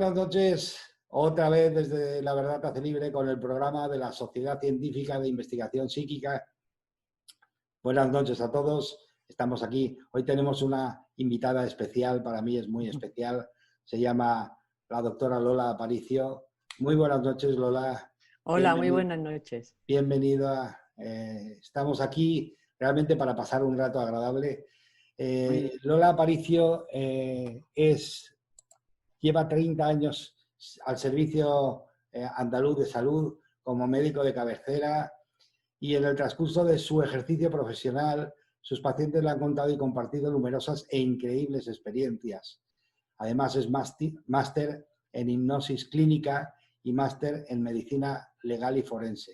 Buenas noches, otra vez desde La Verdad te hace libre con el programa de la Sociedad Científica de Investigación Psíquica. Buenas noches a todos, estamos aquí. Hoy tenemos una invitada especial, para mí es muy especial. Se llama la doctora Lola Aparicio. Muy buenas noches, Lola. Hola, muy buenas noches. Bienvenida. Estamos aquí realmente para pasar un rato agradable. Lola Aparicio lleva 30 años al servicio andaluz de salud como médico de cabecera y en el transcurso de su ejercicio profesional, sus pacientes le han contado y compartido numerosas e increíbles experiencias. Además es máster en hipnosis clínica y máster en medicina legal y forense.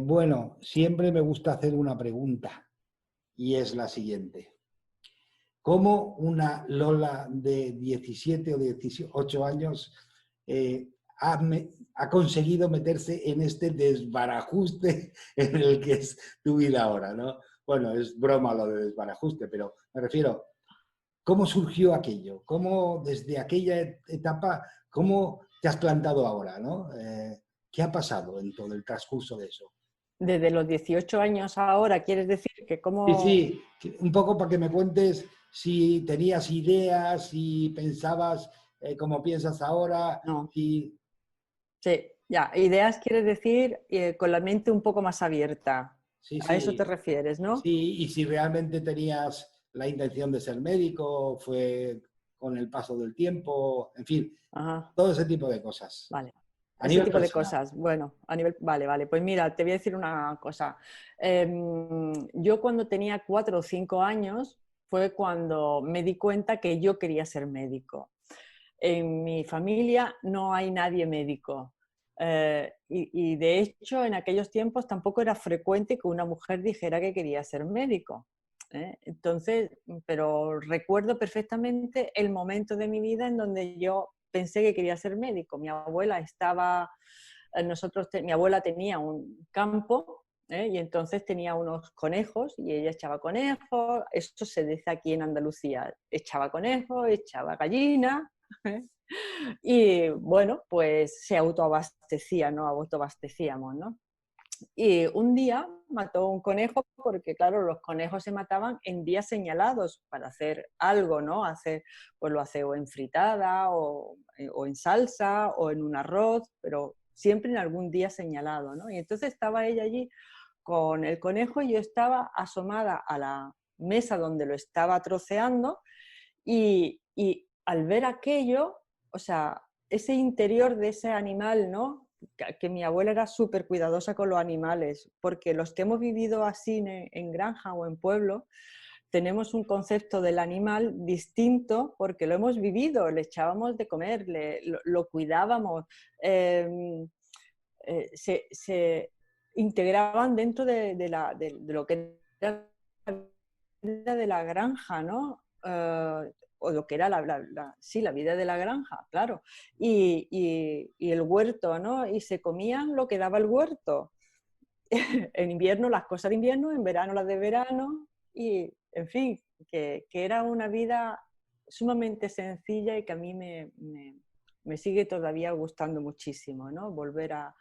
Bueno, siempre me gusta hacer una pregunta y es la siguiente. ¿Cómo una Lola de 17 o 18 años ha conseguido meterse en este desbarajuste en el que es tu vida ahora, ¿no? Bueno, es broma lo de desbarajuste, pero me refiero, ¿cómo surgió aquello? ¿Cómo desde aquella etapa, cómo te has plantado ahora, ¿no? ¿Qué ha pasado en todo el transcurso de eso? Desde los 18 años ahora, ¿quieres decir que cómo...? Sí, un poco para que me cuentes si tenías ideas, si pensabas como piensas ahora, No. si... Sí, ya, ideas quieres decir con la mente un poco más abierta. Sí, A eso te sí, refieres, ¿no? sí, y si realmente tenías la intención de ser médico, fue con el paso del tiempo, en fin, Ajá, todo ese tipo de cosas, vale. a Ese nivel tipo de personal. cosas. Bueno, a nivel... Vale. Pues mira, te voy a decir una cosa. Yo cuando tenía 4 o 5 años fue cuando me di cuenta que yo quería ser médico. En mi familia no hay nadie médico. Y de hecho, en aquellos tiempos tampoco era frecuente que una mujer dijera que quería ser médico. Entonces, pero recuerdo perfectamente el momento de mi vida en donde yo pensé que quería ser médico. Mi abuela estaba, mi abuela tenía un campo, y entonces tenía unos conejos y ella echaba conejos. Eso se dice aquí en Andalucía: echaba conejos, echaba gallinas. Y bueno, pues se autoabastecía, ¿no? Autoabastecíamos, ¿no? Y un día mató un conejo porque, claro, los conejos se mataban en días señalados para hacer algo, ¿no? Pues lo hace o en fritada o en salsa o en un arroz, pero siempre en algún día señalado, ¿no? Y entonces estaba ella allí con el conejo y yo estaba asomada a la mesa donde lo estaba troceando y al ver aquello, o sea, ese interior de ese animal, ¿no? Que mi abuela era súper cuidadosa con los animales, porque los que hemos vivido así en granja o en pueblo, tenemos un concepto del animal distinto porque lo hemos vivido, le echábamos de comer, lo cuidábamos, se integraban dentro de lo que era la vida de la granja, ¿no? O lo que era sí, la vida de la granja, claro. Y el huerto, ¿no? Y se comían lo que daba el huerto. En invierno las cosas de invierno, en verano las de verano, y en fin, que era una vida sumamente sencilla y que a mí me sigue todavía gustando muchísimo, ¿no? Volver a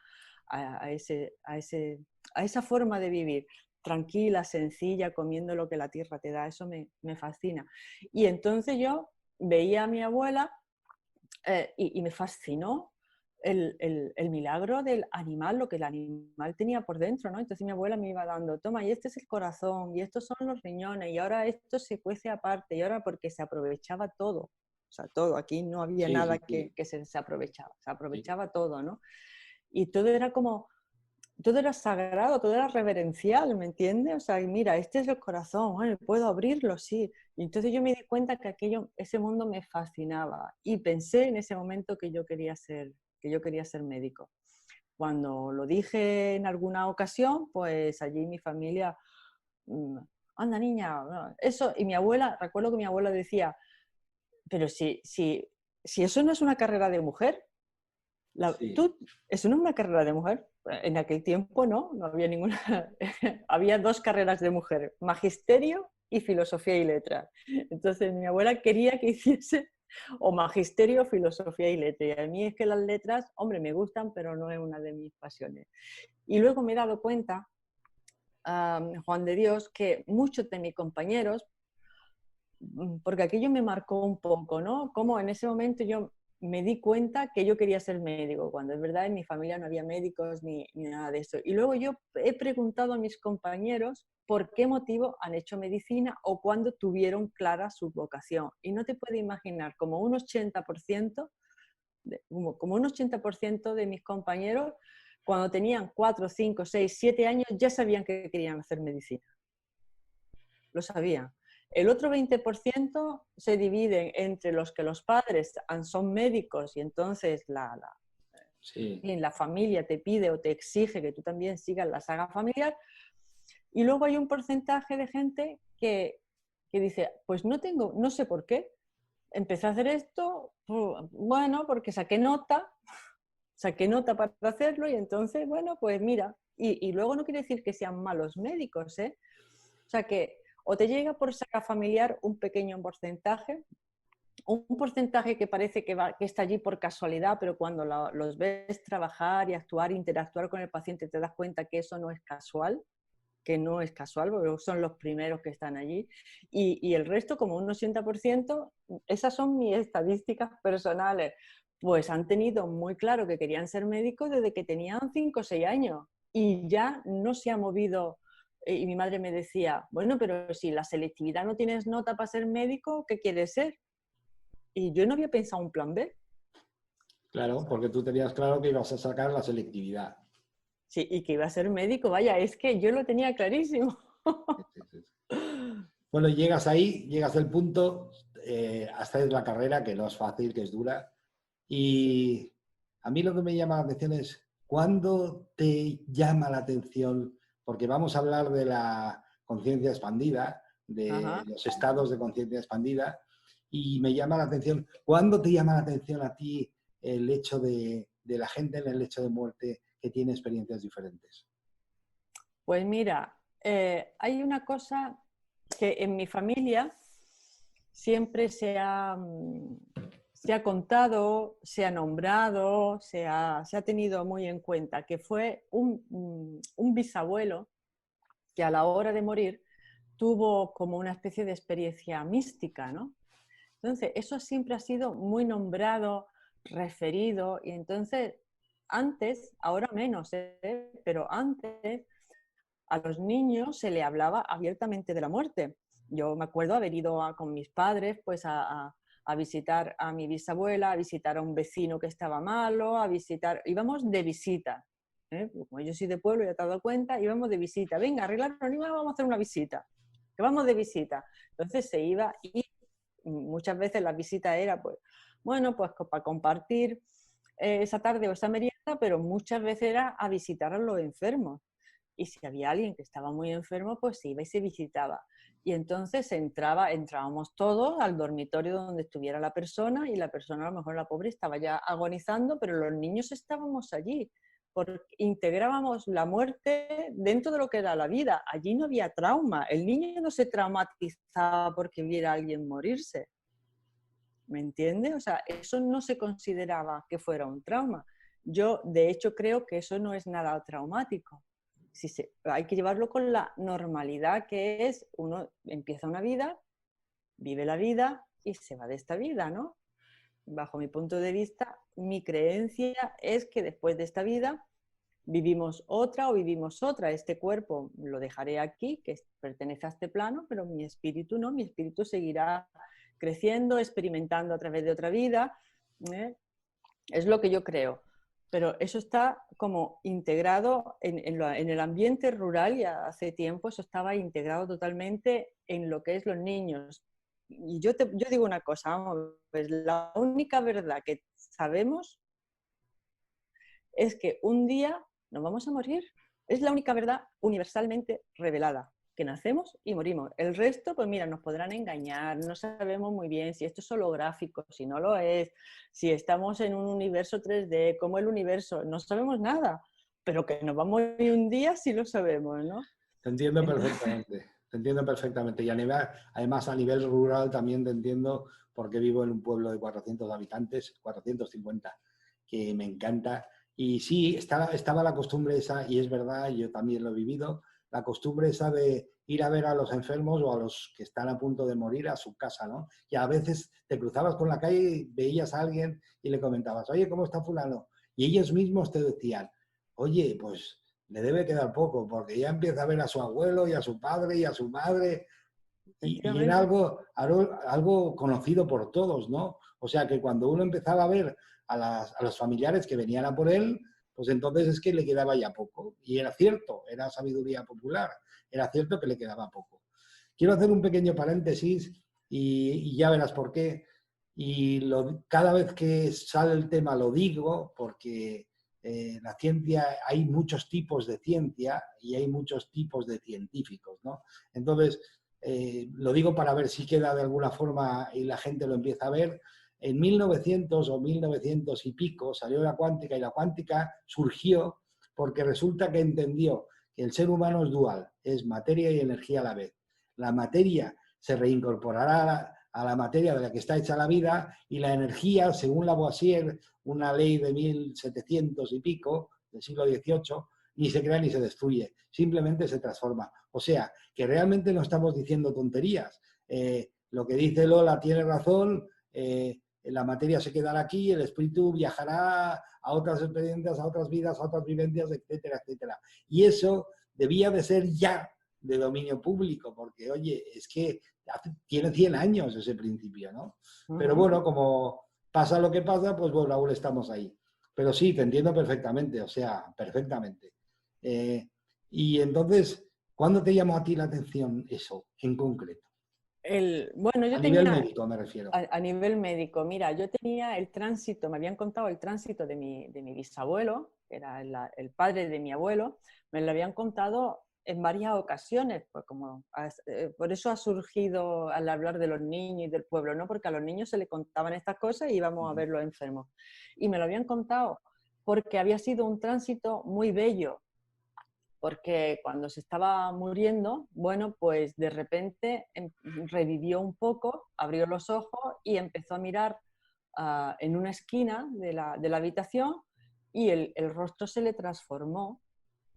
esa forma de vivir, tranquila, sencilla, comiendo lo que la tierra te da. Eso me fascina. Y entonces yo veía a mi abuela y me fascinó el milagro del animal, lo que el animal tenía por dentro, ¿no? Entonces mi abuela me iba dando, toma, y este es el corazón, y estos son los riñones, y ahora esto se cuece aparte, y ahora porque se aprovechaba todo, o sea, todo, aquí no había Sí, nada sí, sí. que se aprovechaba, se Sí. aprovechaba todo, ¿no? Y todo era como, todo era sagrado, todo era reverencial, ¿me entiendes? O sea, mira, este es el corazón, bueno, ¿puedo abrirlo? Sí. Y entonces yo me di cuenta que ese mundo me fascinaba y pensé en ese momento que yo quería ser médico. Cuando lo dije en alguna ocasión, pues allí mi familia, mm, anda niña, no, eso, y mi abuela, recuerdo que mi abuela decía, pero si eso no es una carrera de mujer, Sí. eso no es una carrera de mujer. En aquel tiempo no había ninguna. Había 2 carreras de mujer: magisterio y filosofía y letras. Entonces mi abuela quería que hiciese O magisterio, filosofía y letra. Y a mí es que las letras, hombre, me gustan, pero no es una de mis pasiones. Y luego me he dado cuenta, Juan de Dios, que muchos de mis compañeros, porque aquello me marcó un poco, ¿no? Como en ese momento yo me di cuenta que yo quería ser médico, cuando es verdad en mi familia no había médicos ni nada de eso. Y luego yo he preguntado a mis compañeros por qué motivo han hecho medicina o cuándo tuvieron clara su vocación. Y no te puedes imaginar, como un 80%, como un 80% de mis compañeros, cuando tenían 4, 5, 6, 7 años, ya sabían que querían hacer medicina. Lo sabían. El otro 20% se divide entre los que los padres son médicos y entonces Sí. la familia te pide o te exige que tú también sigas la saga familiar. Y luego hay un porcentaje de gente que dice, pues no sé por qué, empecé a hacer esto, bueno, porque saqué nota para hacerlo y entonces, bueno, pues mira, y luego no quiere decir que sean malos médicos, ¿eh? O sea que o te llega por saga familiar un pequeño porcentaje, un porcentaje que parece que está allí por casualidad, pero cuando los ves trabajar y actuar, interactuar con el paciente, te das cuenta que eso no es casual, porque son los primeros que están allí. Y el resto, como un 80%, esas son mis estadísticas personales, pues han tenido muy claro que querían ser médicos desde que tenían 5 o 6 años y ya no se ha movido. Y mi madre me decía, bueno, pero si la selectividad no tienes nota para ser médico, ¿qué quieres ser? Y yo no había pensado un plan B. Claro, porque tú tenías claro que ibas a sacar la selectividad. Sí, y que iba a ser médico, vaya, es que yo lo tenía clarísimo. Bueno, llegas ahí, llegas al punto, hasta es la carrera, que no es fácil, que es dura. Y a mí lo que me llama la atención es, ¿cuándo te llama la atención? Porque vamos a hablar de la conciencia expandida, de Ajá. los estados de conciencia expandida, y me llama la atención, ¿cuándo te llama la atención a ti el hecho de la gente en el lecho de muerte que tiene experiencias diferentes? Pues mira, hay una cosa que en mi familia siempre se ha contado, se ha nombrado, se ha tenido muy en cuenta, que fue un bisabuelo que a la hora de morir tuvo como una especie de experiencia mística, ¿no? Entonces, eso siempre ha sido muy nombrado, referido, y entonces, antes, ahora menos, pero antes, a los niños se le hablaba abiertamente de la muerte. Yo me acuerdo haber ido con mis padres pues a visitar a mi bisabuela, a visitar a un vecino que estaba malo, íbamos de visita. Como yo soy de pueblo, ya te has dado cuenta, íbamos de visita. Venga, arreglar la niña, vamos a hacer una visita. Que vamos de visita. Entonces se iba y muchas veces la visita era, pues, bueno, pues para compartir esa tarde o esa merienda, pero muchas veces era a visitar a los enfermos. Y si había alguien que estaba muy enfermo, pues se iba y se visitaba. Y entonces entrábamos todos al dormitorio donde estuviera la persona y la persona, a lo mejor la pobre, estaba ya agonizando, pero los niños estábamos allí, porque integrábamos la muerte dentro de lo que era la vida. Allí no había trauma, el niño no se traumatizaba porque viera a alguien morirse. ¿Me entiendes? O sea, eso no se consideraba que fuera un trauma. Yo, de hecho, creo que eso no es nada traumático. Hay que llevarlo con la normalidad que es, uno empieza una vida, vive la vida y se va de esta vida, ¿no? Bajo mi punto de vista, mi creencia es que después de esta vida vivimos otra o vivimos otra. Este cuerpo lo dejaré aquí, que pertenece a este plano, pero mi espíritu no, mi espíritu seguirá creciendo, experimentando a través de otra vida. Es lo que yo creo. Pero eso está como integrado en el ambiente rural y hace tiempo eso estaba integrado totalmente en lo que es los niños. Y yo digo una cosa, vamos, pues la única verdad que sabemos es que un día nos vamos a morir. Es la única verdad universalmente revelada, que nacemos y morimos. El resto, pues mira, nos podrán engañar, no sabemos muy bien si esto es holográfico, si no lo es, si estamos en un universo 3D, cómo el universo, no sabemos nada, pero que nos vamos a morir un día sí lo sabemos, ¿no? Te entiendo Entonces, perfectamente. te entiendo perfectamente. Y además a nivel rural también te entiendo porque vivo en un pueblo de 400 habitantes, 450, que me encanta. Y sí, estaba la costumbre esa, y es verdad, yo también lo he vivido, la costumbre esa de ir a ver a los enfermos o a los que están a punto de morir a su casa, ¿no? Y a veces te cruzabas por la calle y veías a alguien y le comentabas, oye, ¿cómo está fulano? Y ellos mismos te decían, oye, pues le debe quedar poco, porque ya empieza a ver a su abuelo y a su padre y a su madre, y era Efectivamente. algo conocido por todos, ¿no? O sea que cuando uno empezaba a ver a los familiares que venían a por él, pues entonces es que le quedaba ya poco. Y era cierto, era sabiduría popular, era cierto que le quedaba poco. Quiero hacer un pequeño paréntesis y ya verás por qué. Y cada vez que sale el tema lo digo porque la ciencia, hay muchos tipos de ciencia y hay muchos tipos de científicos, ¿no? Entonces, lo digo para ver si queda de alguna forma y la gente lo empieza a ver. En 1900 o 1900 y pico salió la cuántica, y la cuántica surgió porque resulta que entendió que el ser humano es dual, es materia y energía a la vez. La materia se reincorporará a la materia de la que está hecha la vida, y la energía, según Lavoisier, una ley de 1700 y pico, del siglo XVIII, ni se crea ni se destruye, simplemente se transforma. O sea, que realmente no estamos diciendo tonterías. Lo que dice Lola tiene razón, la materia se quedará aquí, el espíritu viajará a otras experiencias, a otras vidas, a otras vivencias, etcétera, etcétera. Y eso debía de ser ya de dominio público, porque, oye, es que tiene 100 años ese principio, ¿no? Pero bueno, como pasa lo que pasa, pues bueno, aún estamos ahí. Pero sí, te entiendo perfectamente, o sea, perfectamente. Y entonces, ¿cuándo te llamó a ti la atención eso en concreto? Bueno, A yo nivel tenía, médico me refiero. a nivel médico, mira, yo tenía el tránsito, me habían contado el tránsito de mi bisabuelo, que era el padre de mi abuelo, me lo habían contado en varias ocasiones, pues como, por eso ha surgido al hablar de los niños y del pueblo, ¿no? Porque a los niños se les contaban estas cosas y íbamos a ver los enfermos. Y me lo habían contado porque había sido un tránsito muy bello, porque cuando se estaba muriendo, bueno, pues de repente revivió un poco, abrió los ojos y empezó a mirar en una esquina de la habitación, y el rostro se le transformó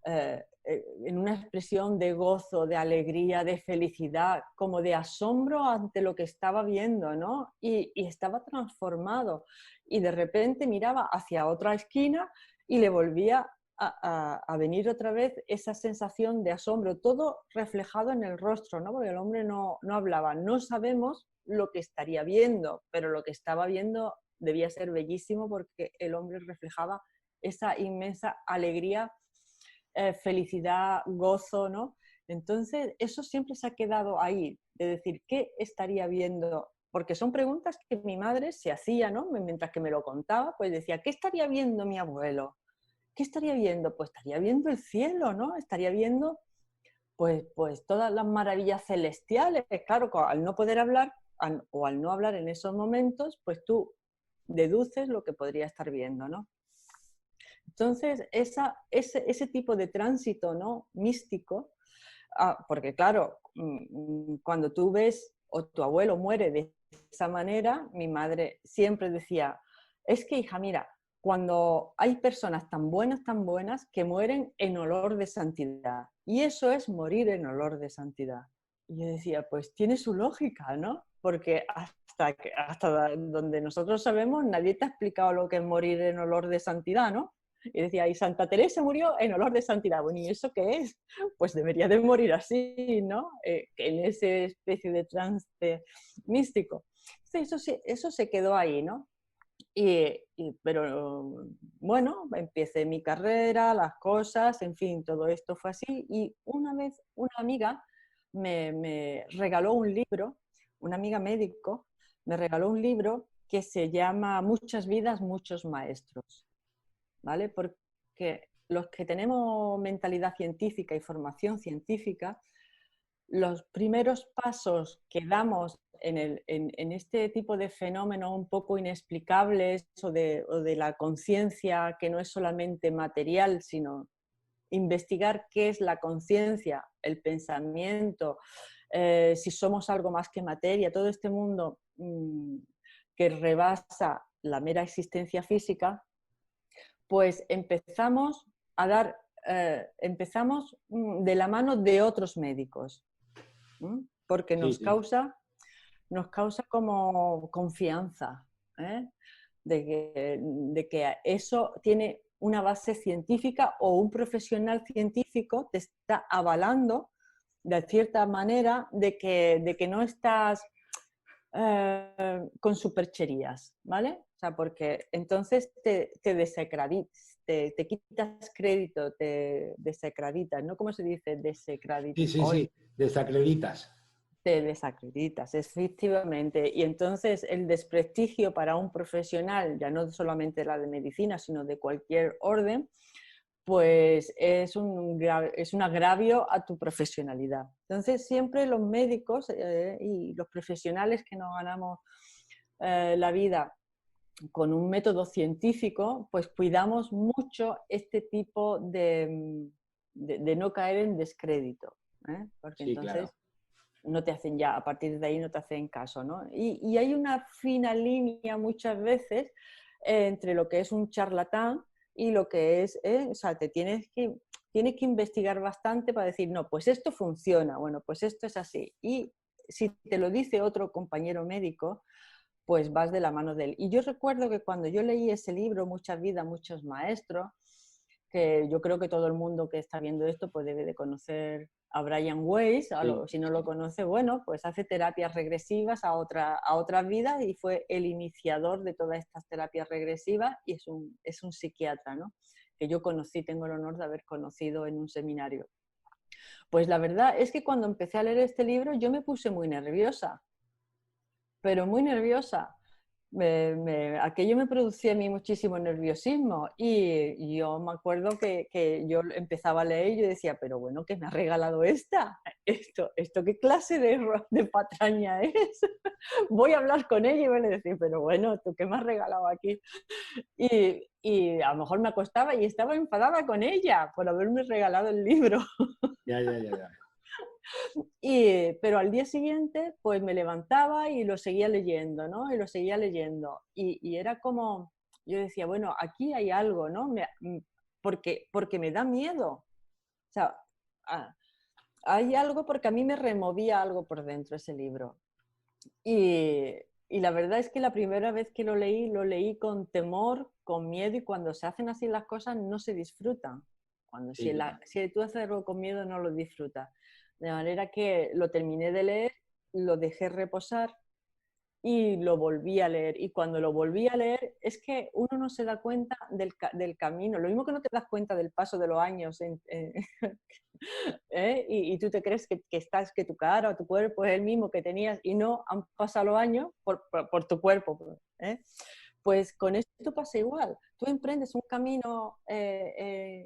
en una expresión de gozo, de alegría, de felicidad, como de asombro ante lo que estaba viendo, ¿no? Y estaba transformado. Y de repente miraba hacia otra esquina y le volvía a venir otra vez esa sensación de asombro, todo reflejado en el rostro, ¿no? Porque el hombre no hablaba. No sabemos lo que estaría viendo, pero lo que estaba viendo debía ser bellísimo, porque el hombre reflejaba esa inmensa alegría, felicidad, gozo, ¿no? Entonces, eso siempre se ha quedado ahí, de decir, ¿qué estaría viendo? Porque son preguntas que mi madre se hacía, ¿no? Mientras que me lo contaba, pues decía, ¿qué estaría viendo mi abuelo? ¿Qué estaría viendo? Pues estaría viendo el cielo, ¿no? Estaría viendo pues todas las maravillas celestiales. Claro, al no poder hablar o al no hablar en esos momentos, pues tú deduces lo que podría estar viendo, ¿no? Entonces, ese tipo de tránsito, ¿no? Místico, porque claro, cuando tú ves o tu abuelo muere de esa manera, mi madre siempre decía, es que hija, mira, cuando hay personas tan buenas, que mueren en olor de santidad. Y eso es morir en olor de santidad. Y yo decía, pues tiene su lógica, ¿no? Porque hasta donde nosotros sabemos, nadie te ha explicado lo que es morir en olor de santidad, ¿no? Y decía, y Santa Teresa murió en olor de santidad. Bueno, ¿y eso qué es? Pues debería de morir así, ¿no? En esa especie de trance místico. Entonces, eso se quedó ahí, ¿no? Pero bueno, empecé mi carrera, las cosas, en fin, todo esto fue así. Y una vez una amiga me regaló un libro, una amiga médico, me regaló un libro que se llama Muchas vidas, muchos maestros, ¿vale? Porque los que tenemos mentalidad científica y formación científica, los primeros pasos que damos en este tipo de fenómenos un poco inexplicables o de la conciencia que no es solamente material, sino investigar qué es la conciencia, el pensamiento, si somos algo más que materia, todo este mundo que rebasa la mera existencia física, pues empezamos a dar, empezamos de la mano de otros médicos, porque Sí, sí. nos causa como confianza, ¿eh? De que eso tiene una base científica o un profesional científico te está avalando de cierta manera de que no estás con supercherías, ¿vale? O sea, porque entonces te desacreditas, te quitas crédito, te desacreditas, ¿no? ¿Cómo se dice? Sí, sí, Hoy sí, desacreditas. te desacreditas, efectivamente. Y entonces el desprestigio para un profesional, ya no solamente la de medicina, sino de cualquier orden, pues es un agravio a tu profesionalidad. Entonces siempre los médicos y los profesionales que nos ganamos la vida con un método científico, pues cuidamos mucho este tipo de no caer en descrédito, porque Sí, entonces claro. no te hacen ya, a partir de ahí no te hacen caso, ¿no? Y hay una fina línea muchas veces entre lo que es un charlatán y lo que es, o sea, tienes que investigar bastante para decir, no, pues esto funciona, bueno, pues esto es así. Y si te lo dice otro compañero médico, pues vas de la mano de él. Y yo recuerdo que cuando yo leí ese libro, Muchas vidas, muchos maestros, que yo creo que todo el mundo que está viendo esto pues debe de conocer a Brian Weiss, Sí, si no lo sí. conoce, bueno, pues hace terapias regresivas a otras vidas y fue el iniciador de todas estas terapias regresivas y es un psiquiatra, ¿no? Que yo conocí, tengo el honor de haber conocido en un seminario. Pues la verdad es que cuando empecé a leer este libro yo me puse muy nerviosa, pero muy nerviosa. Aquello me producía a mí muchísimo nerviosismo y yo me acuerdo que yo empezaba a leer y yo decía, pero bueno, ¿qué me ha regalado esta? ¿Esto qué clase de patraña es? Voy a hablar con ella y voy a decir, pero bueno, ¿tú qué me has regalado aquí? Y a lo mejor me acostaba y estaba enfadada con ella por haberme regalado el libro. Ya, ya, ya, ya. Pero al día siguiente, pues me levantaba y lo seguía leyendo, ¿no? Y lo seguía leyendo. Y era como, yo decía, bueno, aquí hay algo, ¿no? Porque me da miedo. O sea, ah, hay algo porque a mí me removía algo por dentro ese libro. Y la verdad es que la primera vez que lo leí con temor, con miedo, y cuando se hacen así las cosas no se disfrutan. Sí, claro. Si tú haces algo con miedo no lo disfrutas. De manera que lo terminé de leer, lo dejé reposar y lo volví a leer. Y cuando lo volví a leer, es que uno no se da cuenta del camino. Lo mismo que no te das cuenta del paso de los años. Y tú te crees que tu cara o tu cuerpo es el mismo que tenías y no han pasado los años por tu cuerpo. ¿eh? Pues con esto pasa igual. Tú emprendes un camino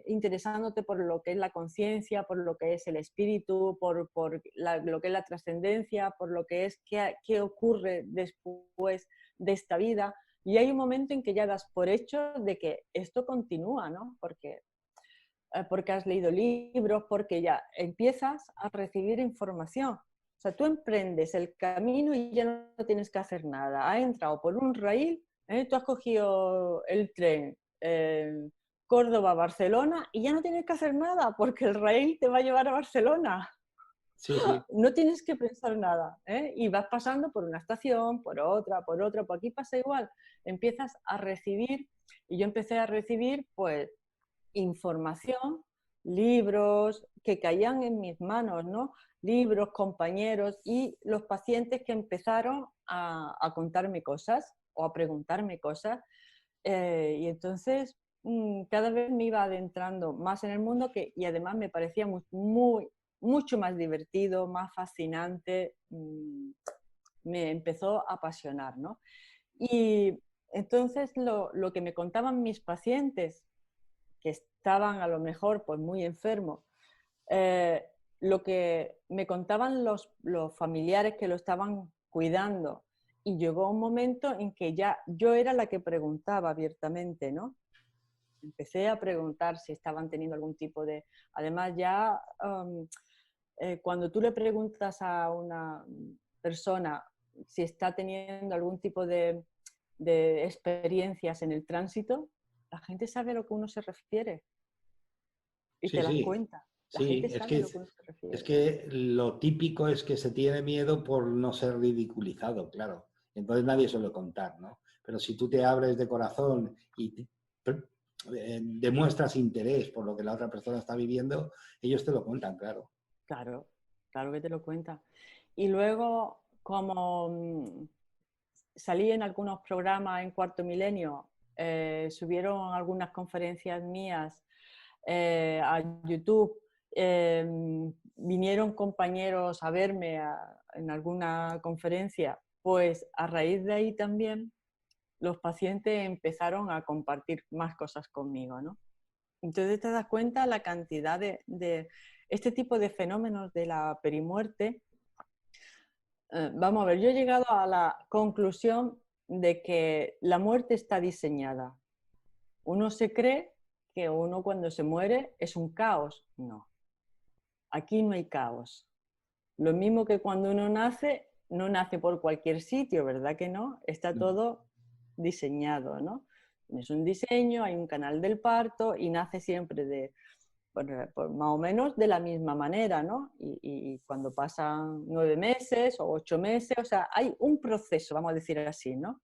interesándote por lo que es la conciencia, por lo que es el espíritu, por lo que es la trascendencia, por lo que es qué ocurre después de esta vida. Y hay un momento en que ya das por hecho de que esto continúa, ¿no? Porque has leído libros, porque ya empiezas a recibir información. O sea, tú emprendes el camino y ya no tienes que hacer nada. Has entrado por un raíl, tú has cogido el tren Córdoba-Barcelona y ya no tienes que hacer nada porque el raíl te va a llevar a Barcelona. Sí, sí. No tienes que pensar nada. Y vas pasando por una estación, por otra, por otra. Por aquí pasa igual. Empiezas a recibir, y yo empecé a recibir, pues, información, libros que caían en mis manos, ¿no? Libros, compañeros y los pacientes que empezaron a contarme cosas o a preguntarme cosas. Y entonces cada vez me iba adentrando más en el mundo y además me parecía mucho más divertido, más fascinante. Me empezó a apasionar, ¿no? Y entonces lo que me contaban mis pacientes que estaban a lo mejor pues muy enfermos, eh, lo que me contaban los familiares que lo estaban cuidando. Y llegó un momento en que ya yo era la que preguntaba abiertamente, ¿no? empecé a preguntar si estaban teniendo algún tipo de... Además, ya cuando tú le preguntas a una persona si está teniendo algún tipo de experiencias en el tránsito, la gente sabe a lo que uno se refiere y Sí, te das sí, cuenta. La sí, gente sabe a lo que uno se refiere. es que lo típico es que se tiene miedo por no ser ridiculizado, claro. Entonces nadie suele contar, ¿no? Pero si tú te abres de corazón y demuestras interés por lo que la otra persona está viviendo, ellos te lo cuentan, claro. Claro, claro que te lo cuenta. Y luego, como salí en algunos programas en Cuarto Milenio, subieron algunas conferencias mías a YouTube, vinieron compañeros a verme en alguna conferencia, pues a raíz de ahí también los pacientes empezaron a compartir más cosas conmigo, ¿no? Entonces te das cuenta la cantidad de este tipo de fenómenos de la perimuerte. Vamos a ver, yo he llegado a la conclusión de que la muerte está diseñada. Uno se cree que uno cuando se muere es un caos. No, aquí no hay caos. Lo mismo que cuando uno nace, no nace por cualquier sitio, ¿verdad que no? Está todo diseñado, ¿no? Es un diseño, hay un canal del parto y nace siempre por más o menos de la misma manera, ¿no? Y cuando pasan 9 meses o 8 meses, o sea, hay un proceso, vamos a decir así, ¿no?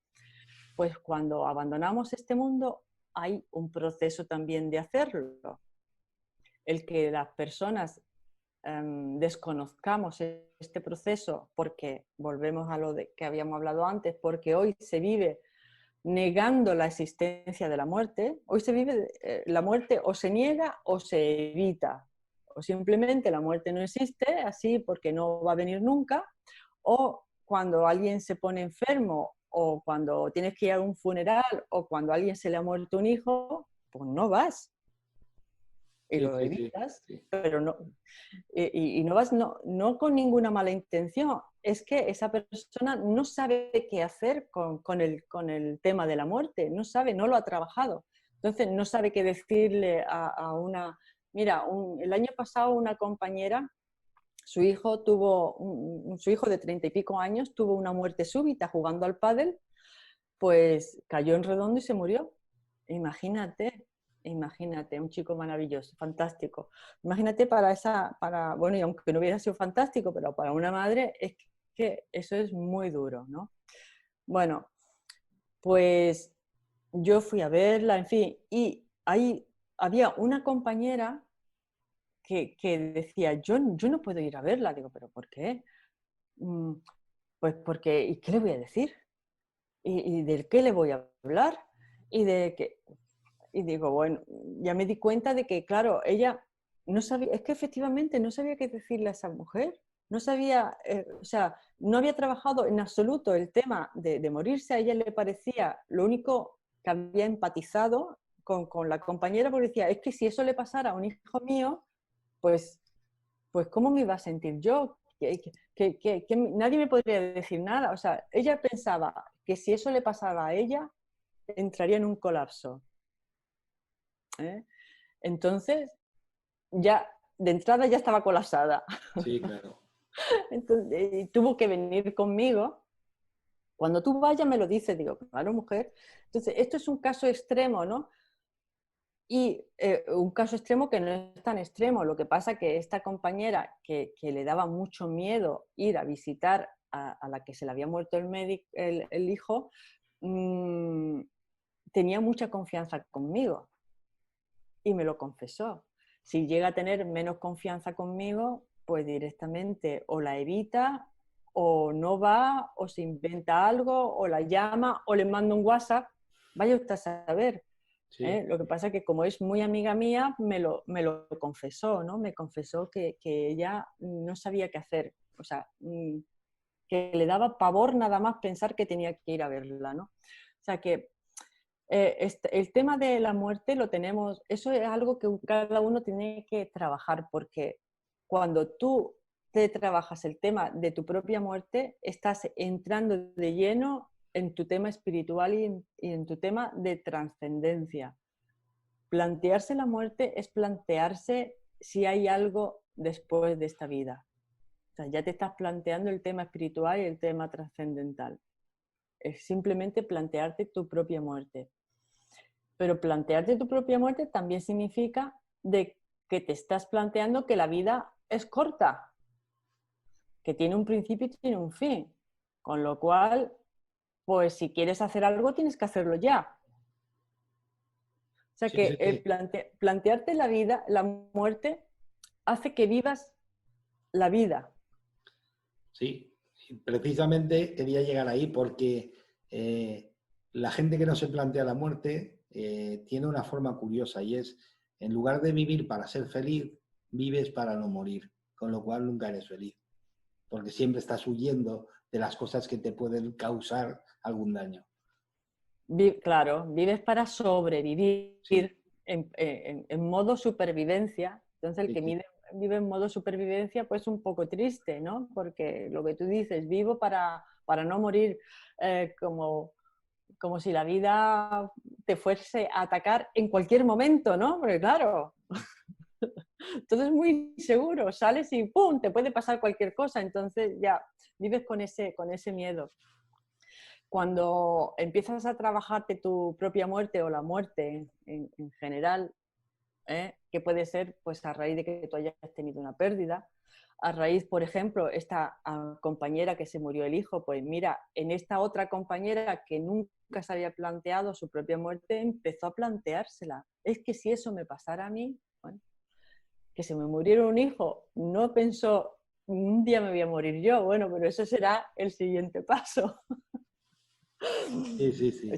Pues cuando abandonamos este mundo, hay un proceso también de hacerlo. El que las personas desconozcamos este proceso porque, volvemos a lo que habíamos hablado antes, porque hoy se vive negando la existencia de la muerte. Hoy se vive la muerte o se niega o se evita, o simplemente la muerte no existe así porque no va a venir nunca, o cuando alguien se pone enfermo, o cuando tienes que ir a un funeral, o cuando a alguien se le ha muerto un hijo, pues no vas y Sí, lo sí, sí, evitas, sí. pero no, y no vas no con ninguna mala intención, es que esa persona no sabe qué hacer con el tema de la muerte, no sabe, no lo ha trabajado. Entonces no sabe qué decirle a una... Mira, el año pasado una compañera, su hijo su hijo de 30 y pico años tuvo una muerte súbita jugando al pádel, pues cayó en redondo y se murió. Imagínate, imagínate, un chico maravilloso, fantástico. Imagínate bueno, y aunque no hubiera sido fantástico, pero para una madre es que eso es muy duro, ¿no? Bueno, pues yo fui a verla, en fin, y ahí había una compañera que decía, yo no puedo ir a verla. Digo, ¿pero por qué? "Mm, Pues porque, ¿y qué le voy a decir? ¿Y de qué le voy a hablar? Y de que Y digo, bueno, ya me di cuenta de que, claro, ella no sabía, es que efectivamente no sabía qué decirle a esa mujer, no sabía, o sea, no había trabajado en absoluto el tema de morirse, a ella le parecía lo único que había empatizado con la compañera, porque decía, es que si eso le pasara a un hijo mío, pues, pues ¿cómo me iba a sentir yo? Que nadie me podría decir nada, o sea, ella pensaba que si eso le pasaba a ella, entraría en un colapso. ¿Eh? Entonces, ya de entrada ya estaba colapsada. Sí, claro. Entonces, y tuvo que venir conmigo. Cuando tú vayas me lo dices, digo, claro, mujer. Entonces, esto es un caso extremo, ¿no? Y un caso extremo que no es tan extremo. Lo que pasa que esta compañera que le daba mucho miedo ir a visitar a la que se le había muerto el hijo, tenía mucha confianza conmigo y me lo confesó. Si llega a tener menos confianza conmigo, pues directamente o la evita, o no va, o se inventa algo, o la llama, o le manda un WhatsApp. Vaya usted a saber. Sí. Lo que pasa es que como es muy amiga mía, me lo confesó, ¿no? Me confesó que ella no sabía qué hacer. O sea, que le daba pavor nada más pensar que tenía que ir a verla, ¿no? O sea que el tema de la muerte lo tenemos, eso es algo que cada uno tiene que trabajar, porque cuando tú te trabajas el tema de tu propia muerte, estás entrando de lleno en tu tema espiritual y en tu tema de trascendencia. plantearse la muerte es plantearse si hay algo después de esta vida. O sea, ya te estás planteando el tema espiritual y el tema trascendental. Es simplemente plantearte tu propia muerte. Pero plantearte tu propia muerte también significa de que te estás planteando que la vida es corta, que tiene un principio y tiene un fin. Con lo cual, pues si quieres hacer algo, tienes que hacerlo ya. O sea Sí, que sí, el sí. plantearte la vida, la muerte, hace que vivas la vida. Sí, precisamente quería llegar ahí porque la gente que no se plantea la muerte tiene una forma curiosa y es, en lugar de vivir para ser feliz, vives para no morir, con lo cual nunca eres feliz, porque siempre estás huyendo de las cosas que te pueden causar algún daño. Claro, vives para sobrevivir Sí, en modo supervivencia. Entonces el sí, que sí, vive en modo supervivencia pues un poco triste, ¿no? Porque lo que tú dices, vivo para no morir, como si la vida te fuese a atacar en cualquier momento, ¿no? Porque claro, todo es muy seguro, sales y ¡pum!, te puede pasar cualquier cosa, entonces ya vives con ese miedo. Cuando empiezas a trabajarte tu propia muerte o la muerte en general, que puede ser pues a raíz de que tú hayas tenido una pérdida, a raíz, por ejemplo, esta compañera que se murió el hijo, pues mira, en esta otra compañera que nunca se había planteado su propia muerte, empezó a planteársela. Es que si eso me pasara a mí, bueno, que se me muriera un hijo, no pensó, un día me voy a morir yo, bueno, pero eso será el siguiente paso. sí, sí, sí.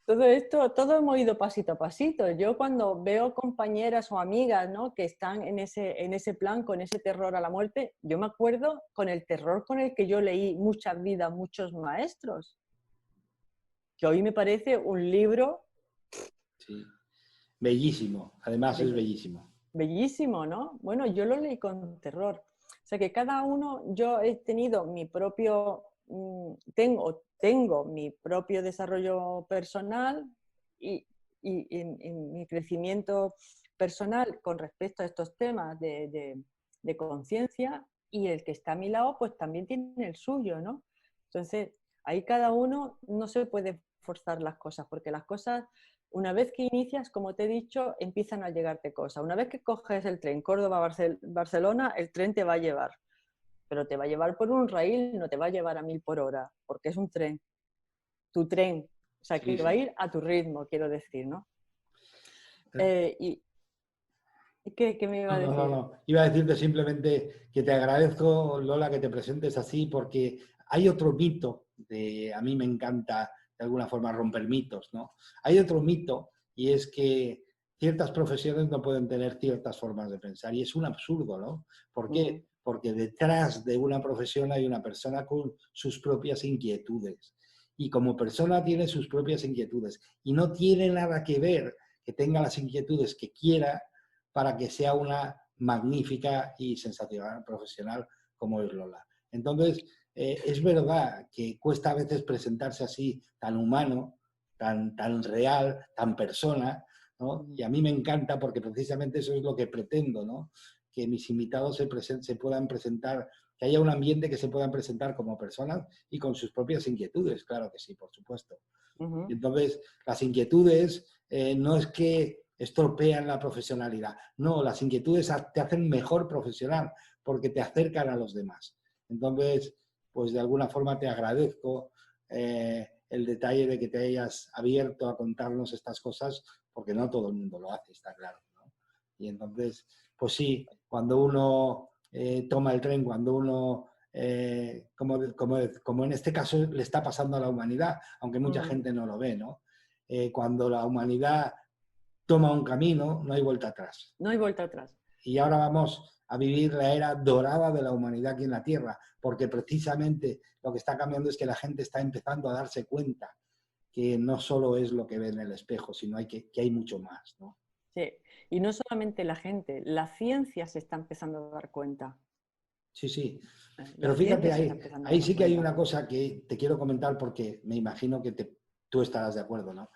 Todo esto, todo hemos ido pasito a pasito. Yo cuando veo compañeras o amigas, ¿no?, que están en ese plan, con ese terror a la muerte, yo me acuerdo con el terror con el que yo leí Muchas vidas, muchos maestros, que hoy me parece un libro Sí. Bellísimo, además es be- bellísimo. bellísimo, ¿no? Bueno, yo lo leí con terror. O sea que cada uno, yo he tenido mi propio, tengo mi propio desarrollo personal y, en mi crecimiento personal con respecto a estos temas de conciencia, y el que está a mi lado pues también tiene el suyo, ¿no? Entonces, ahí cada uno no se puede forzar las cosas, porque las cosas, una vez que inicias, como te he dicho, empiezan a llegarte cosas. Una vez que coges el tren Córdoba-Barcelona, el tren te va a llevar, pero te va a llevar por un raíl, no te va a llevar a 1000 por hora, porque es un tren, tu tren, o sea, Sí, que va a sí. ir a tu ritmo, quiero decir, ¿no? ¿Y qué me iba No, a no, no, decir? no. Iba a decirte simplemente que te agradezco, Lola, que te presentes así, porque hay otro mito, a mí me encanta de alguna forma romper mitos, ¿no? Hay otro mito y es que ciertas profesiones no pueden tener ciertas formas de pensar y es un absurdo, ¿no? ¿Por Mm, qué? Porque detrás de una profesión hay una persona con sus propias inquietudes y como persona tiene sus propias inquietudes y no tiene nada que ver que tenga las inquietudes que quiera para que sea una magnífica y sensacional profesional como es Lola. Entonces, es verdad que cuesta a veces presentarse así, tan humano, tan real, tan persona, ¿no? mm. Y a mí me encanta porque precisamente eso es lo que pretendo, ¿no? Que mis invitados se puedan presentar, que haya un ambiente que se puedan presentar como personas y con sus propias inquietudes, claro que sí, por supuesto. Y Ujú. entonces, las inquietudes no es que estropean la profesionalidad, no, las inquietudes te hacen mejor profesional porque te acercan a los demás. Entonces, pues de alguna forma te agradezco el detalle de que te hayas abierto a contarnos estas cosas, porque no todo el mundo lo hace, está claro, ¿no? Y entonces, pues sí, cuando uno toma el tren, cuando uno como en este caso le está pasando a la humanidad, aunque mucha Mm. gente no lo ve, ¿no? Cuando la humanidad toma un camino, no hay vuelta atrás. No hay vuelta atrás. Y ahora vamos a vivir la era dorada de la humanidad aquí en la Tierra, porque precisamente lo que está cambiando es que la gente está empezando a darse cuenta que no solo es lo que ve en el espejo, sino que hay mucho más, ¿no? Sí. Y no solamente la gente, la ciencia se está empezando a dar cuenta. Sí, sí. La Pero fíjate, ciencia se está empezando a ahí dar sí que hay cuenta. una cosa que te quiero comentar porque me imagino que tú estarás de acuerdo, ¿no?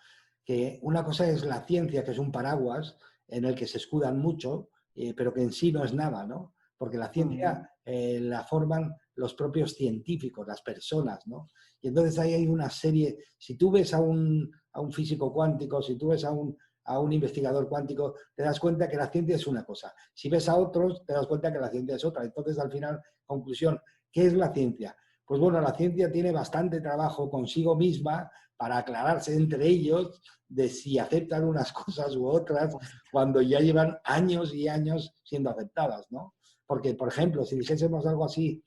que una cosa es la ciencia, que es un paraguas en el que se escudan mucho, pero que en sí no es nada, ¿no? Porque la ciencia la forman los propios científicos, las personas, ¿no? Y entonces ahí hay una serie, si tú ves a un físico cuántico, si tú ves a un investigador cuántico, te das cuenta que la ciencia es una cosa. Si ves a otros, te das cuenta que la ciencia es otra. Entonces, al final, conclusión, ¿qué es la ciencia? Pues bueno, la ciencia tiene bastante trabajo consigo misma para aclararse entre ellos de si aceptan unas cosas u otras cuando ya llevan años y años siendo aceptadas, ¿no? Porque, por ejemplo, si dijésemos algo así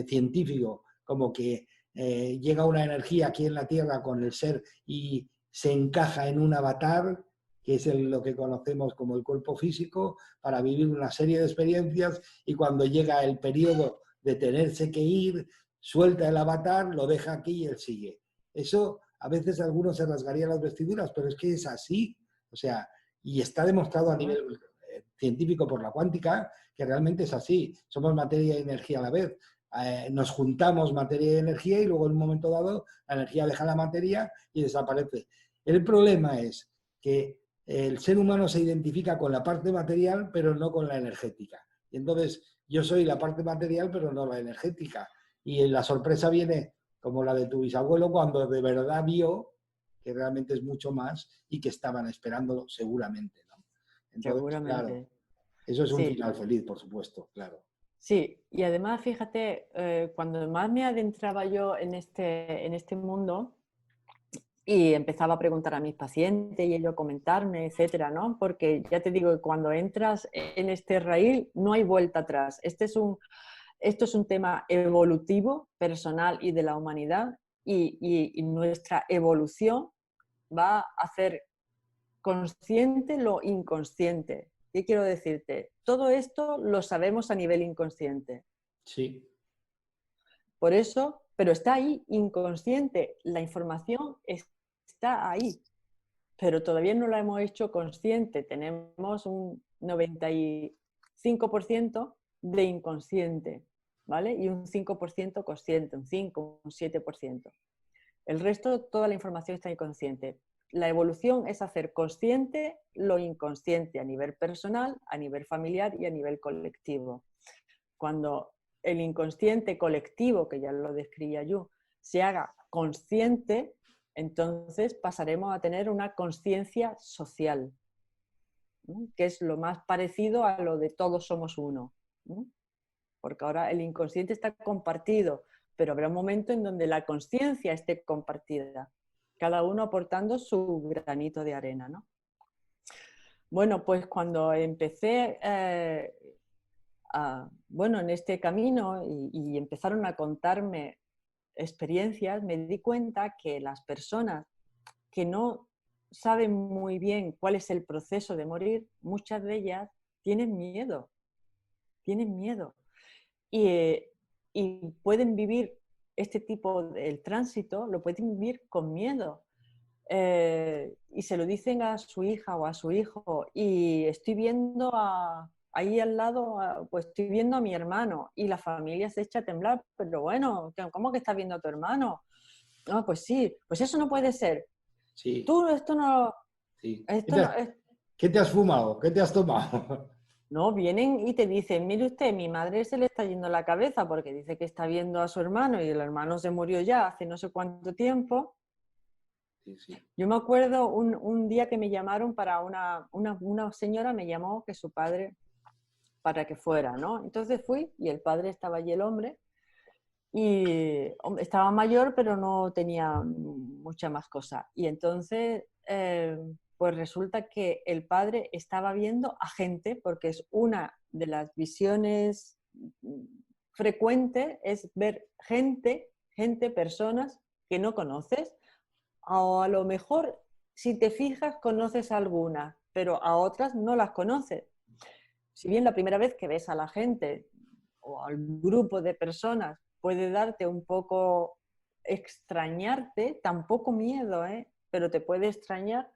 científico, como que llega una energía aquí en la Tierra con el ser y se encaja en un avatar, que es lo que conocemos como el cuerpo físico, para vivir una serie de experiencias, y cuando llega el periodo de tenerse que ir, suelta el avatar, lo deja aquí y él sigue. Eso a veces a algunos se rasgarían las vestiduras, pero es que es así. O sea, y está demostrado a nivel científico por la cuántica que realmente es así. Somos materia y energía a la vez. Nos juntamos materia y energía y luego en un momento dado la energía deja la materia y desaparece. El problema es que el ser humano se identifica con la parte material pero no con la energética. Y entonces yo soy la parte material pero no la energética. Y la sorpresa viene como la de tu bisabuelo cuando de verdad vio que realmente es mucho más y que estaban esperándolo seguramente, ¿no? Entonces, claro, Seguramente. eso es un Sí, final feliz, por supuesto, claro. sí. Y además, fíjate, cuando más me adentraba yo en este mundo, y empezaba a preguntar a mis pacientes y ellos a comentarme, etcétera, ¿no? Porque ya te digo que cuando entras en este raíl no hay vuelta atrás. Esto es un tema evolutivo, personal y de la humanidad, y nuestra evolución va a hacer consciente lo inconsciente. ¿Qué quiero decirte? Todo esto lo sabemos a nivel inconsciente. Sí. Por eso, pero está ahí, inconsciente. La información está ahí, pero todavía no la hemos hecho consciente. Tenemos un 95% de inconsciente, ¿vale? Y un 5% consciente, un 5, un 7%. El resto, toda la información está inconsciente. La evolución es hacer consciente lo inconsciente a nivel personal, a nivel familiar y a nivel colectivo. Cuando el inconsciente colectivo, que ya lo describía yo, se haga consciente, entonces pasaremos a tener una conciencia social, ¿no? Que es lo más parecido a lo de todos somos uno, ¿no? Porque ahora el inconsciente está compartido, pero habrá un momento en donde la conciencia esté compartida, cada uno aportando su granito de arena, ¿no? Bueno, pues cuando empecé bueno, en este camino y empezaron a contarme experiencias, me di cuenta que las personas que no saben muy bien cuál es el proceso de morir, muchas de ellas tienen miedo, tienen miedo. Y, y pueden vivir este tipo del tránsito, lo pueden vivir con miedo. Y se lo dicen a su hija o a su hijo, y estoy viendo ahí al lado, pues estoy viendo a mi hermano, y la familia se echa a temblar, pero bueno, ¿cómo que estás viendo a tu hermano? No, pues sí, pues eso no puede ser. Sí, Tú, sí. esto no, ¿Qué te has fumado? ¿Qué te has tomado? no, vienen y te dicen, mire usted, mi madre se le está yendo la cabeza porque dice que está viendo a su hermano y el hermano se murió ya hace no sé cuánto tiempo. Sí, sí. Yo me acuerdo un día que me llamaron para una señora me llamó que su padre para que fuera, ¿no? Entonces fui y el padre estaba allí, el hombre, y estaba mayor pero no tenía mucha más cosa. Y entonces, pues resulta que el padre estaba viendo a gente, porque es una de las visiones frecuentes, es ver gente, personas que no conoces, o a lo mejor, si te fijas, conoces algunas, pero a otras no las conoces. Si bien la primera vez que ves a la gente o al grupo de personas puede darte un poco extrañarte, tampoco miedo, ¿eh? Pero te puede extrañar.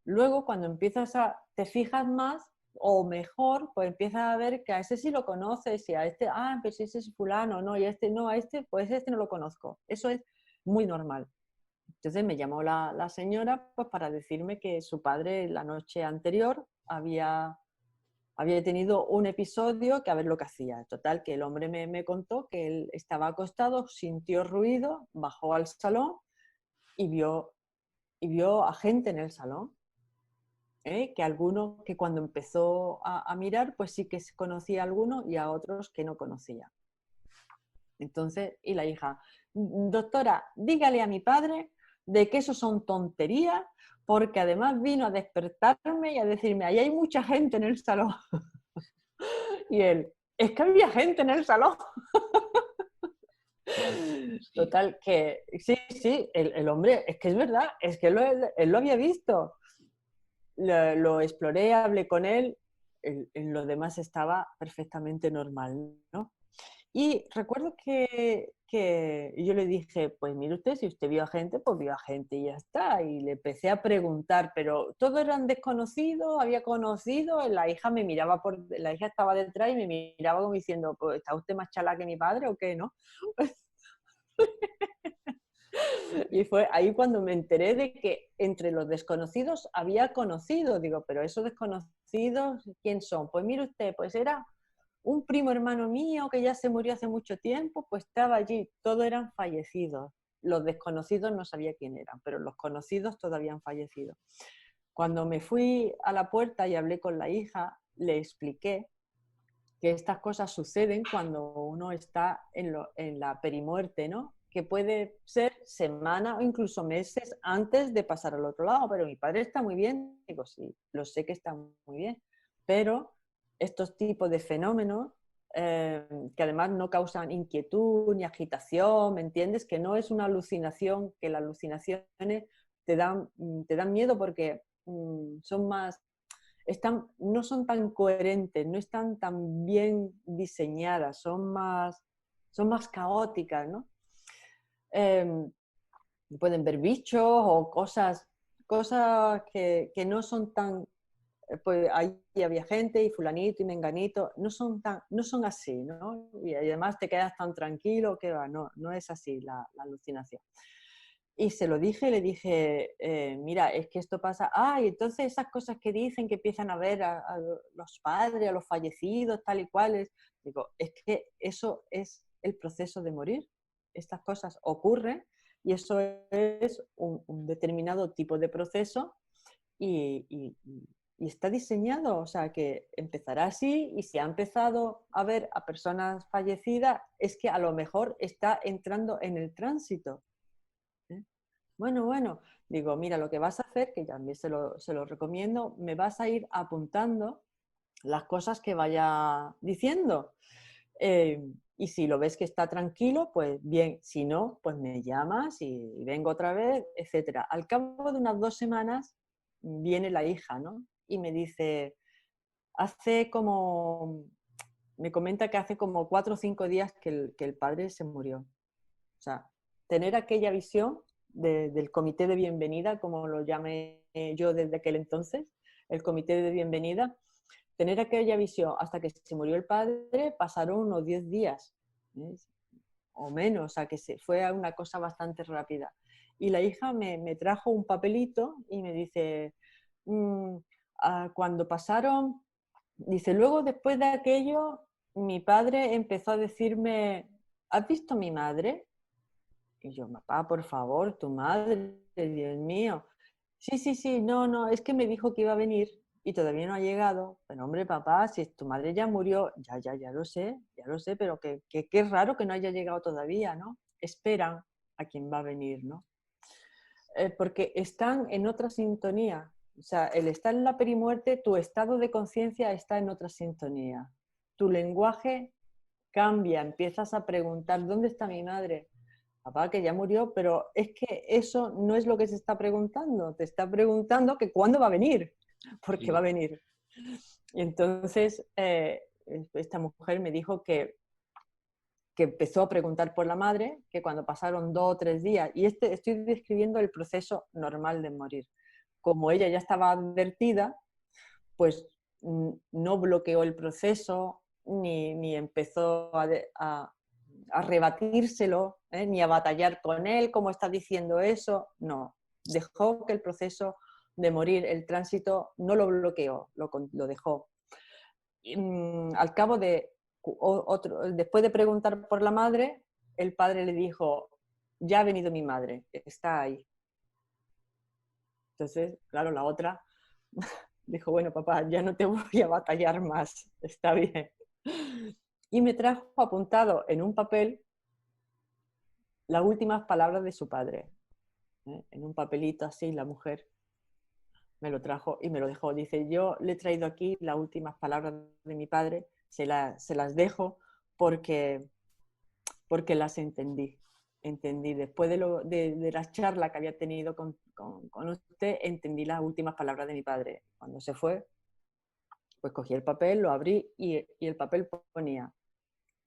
Luego, cuando te fijas más o mejor, pues empiezas a ver que a ese sí lo conoces y a este, pues ese es fulano, no, y a este no, a este, pues este no lo conozco. Eso es muy normal. Entonces me llamó la señora pues, para decirme que su padre la noche anterior había tenido un episodio, que a ver lo que hacía. Total, que el hombre me contó que él estaba acostado, sintió ruido, bajó al salón y vio a gente en el salón. Que algunos, que cuando empezó a mirar, pues sí que conocía a algunos y a otros que no conocía. Entonces, y la hija, doctora, dígale a mi padre de que eso son tonterías, porque además vino a despertarme y a decirme, ahí hay mucha gente en el salón. Y él, es que había gente en el salón. Bueno, sí. Total, que sí, el hombre, es que es verdad, es que él lo había visto. Lo exploré, hablé con él, en lo demás estaba perfectamente normal, ¿no? Y recuerdo que yo le dije, pues mire usted, si usted vio a gente, pues vio a gente y ya está. Y le empecé a preguntar, pero todos eran desconocidos, había conocido, la hija me miraba, la hija estaba detrás y me miraba como diciendo, pues ¿está usted más chala que mi padre o qué, no? Y fue ahí cuando me enteré de que entre los desconocidos había conocido. Digo, pero esos desconocidos, ¿quién son? Pues mire usted, pues era un primo hermano mío que ya se murió hace mucho tiempo, pues estaba allí. Todos eran fallecidos. Los desconocidos no sabía quién eran, pero los conocidos todavía han fallecido. Cuando me fui a la puerta y hablé con la hija, le expliqué que estas cosas suceden cuando uno está en la perimuerte, ¿no? Que puede ser semanas o incluso meses antes de pasar al otro lado, pero mi padre está muy bien. Digo, sí, lo sé que está muy bien, pero estos tipos de fenómenos que además no causan inquietud ni agitación, ¿me entiendes? Que no es una alucinación, que las alucinaciones te dan miedo porque son más no son tan coherentes, no están tan bien diseñadas, son más caóticas, ¿no? Pueden ver bichos o cosas que no son tan, pues ahí había gente y fulanito y menganito, no son así, ¿no? Y además te quedas tan tranquilo que va, no es así la alucinación. Y se lo dije, le dije, mira, es que esto pasa, y entonces esas cosas que dicen que empiezan a ver a los padres, a los fallecidos, tal y cuales, digo, es que eso es el proceso de morir. Estas cosas ocurren y eso es un determinado tipo de proceso y está diseñado, o sea, que empezará así y si ha empezado a ver a personas fallecidas, es que a lo mejor está entrando en el tránsito. Bueno, digo, mira, lo que vas a hacer, que también se lo recomiendo, me vas a ir apuntando las cosas que vaya diciendo. Y si lo ves que está tranquilo, pues bien, si no, pues me llamas y vengo otra vez, etc. Al cabo de unas 2 semanas viene la hija, ¿no? Y me dice, me comenta que hace como 4 o 5 días que el padre se murió. O sea, tener aquella visión del comité de bienvenida, como lo llamé yo desde aquel entonces, el comité de bienvenida, tener aquella visión hasta que se murió el padre, pasaron unos 10 días, ¿eh? O menos, o sea, que fue una cosa bastante rápida. Y la hija me trajo un papelito y me dice, cuando pasaron, dice, luego después de aquello, mi padre empezó a decirme, ¿has visto a mi madre? Y yo, papá, por favor, tu madre, Dios mío. Sí, no, es que me dijo que iba a venir y todavía no ha llegado. Pero hombre, papá, si tu madre ya murió, ya lo sé, pero que es raro que no haya llegado todavía, ¿no? Esperan a quien va a venir, ¿no? Porque están en otra sintonía. O sea, el estar en la perimuerte, tu estado de conciencia está en otra sintonía. Tu lenguaje cambia, empiezas a preguntar, ¿dónde está mi madre? Papá, que ya murió, pero es que eso no es lo que se está preguntando. Te está preguntando que cuándo va a venir, porque va a Sí. venir. Y entonces esta mujer me dijo que empezó a preguntar por la madre, que cuando pasaron 2 o 3 días, y estoy describiendo el proceso normal de morir. Como ella ya estaba advertida, pues no bloqueó el proceso, ni empezó a rebatírselo, ni a batallar con él, ¿cómo está diciendo eso? No, dejó que el proceso de morir, el tránsito, no lo bloqueó, lo dejó. Al cabo de después de preguntar por la madre, el padre le dijo, ya ha venido mi madre, está ahí. Entonces, claro, la otra dijo, bueno, papá, ya no te voy a batallar más, está bien. Y me trajo apuntado en un papel las últimas palabras de su padre. En un papelito así, la mujer me lo trajo y me lo dejó. Dice, yo le he traído aquí las últimas palabras de mi padre, se las dejo porque las entendí. Después de la charla que había tenido con usted, entendí las últimas palabras de mi padre. Cuando se fue, pues cogí el papel, lo abrí y el papel ponía,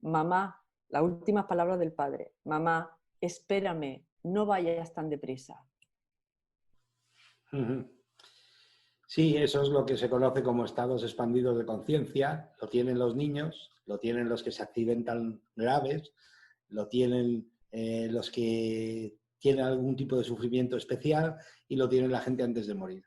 mamá, las últimas palabras del padre, mamá, espérame, no vayas tan deprisa. Sí, eso es lo que se conoce como estados expandidos de conciencia. Lo tienen los niños, lo tienen los que se accidentan graves, lo tienen los que tienen algún tipo de sufrimiento especial y lo tiene la gente antes de morir.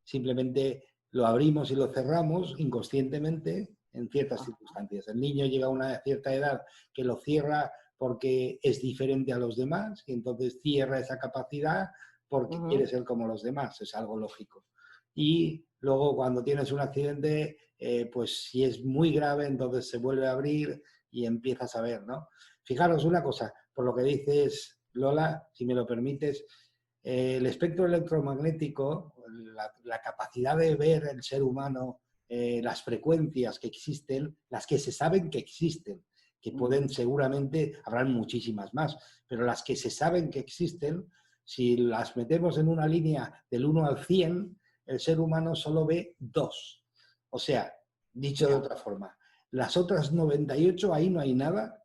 Simplemente lo abrimos y lo cerramos inconscientemente en ciertas circunstancias. El niño llega a una cierta edad que lo cierra porque es diferente a los demás y entonces cierra esa capacidad porque quiere ser como los demás, es algo lógico. Y luego cuando tienes un accidente, pues si es muy grave, entonces se vuelve a abrir y empiezas a ver, ¿no? Fijaros una cosa, por lo que dices, Lola, si me lo permites, el espectro electromagnético, la capacidad de ver el ser humano, las frecuencias que existen, las que se saben que existen, que pueden seguramente, habrán muchísimas más, pero las que se saben que existen, si las metemos en una línea del 1 al 100, el ser humano solo ve 2. O sea, dicho de otra forma, las otras 98, ahí no hay nada,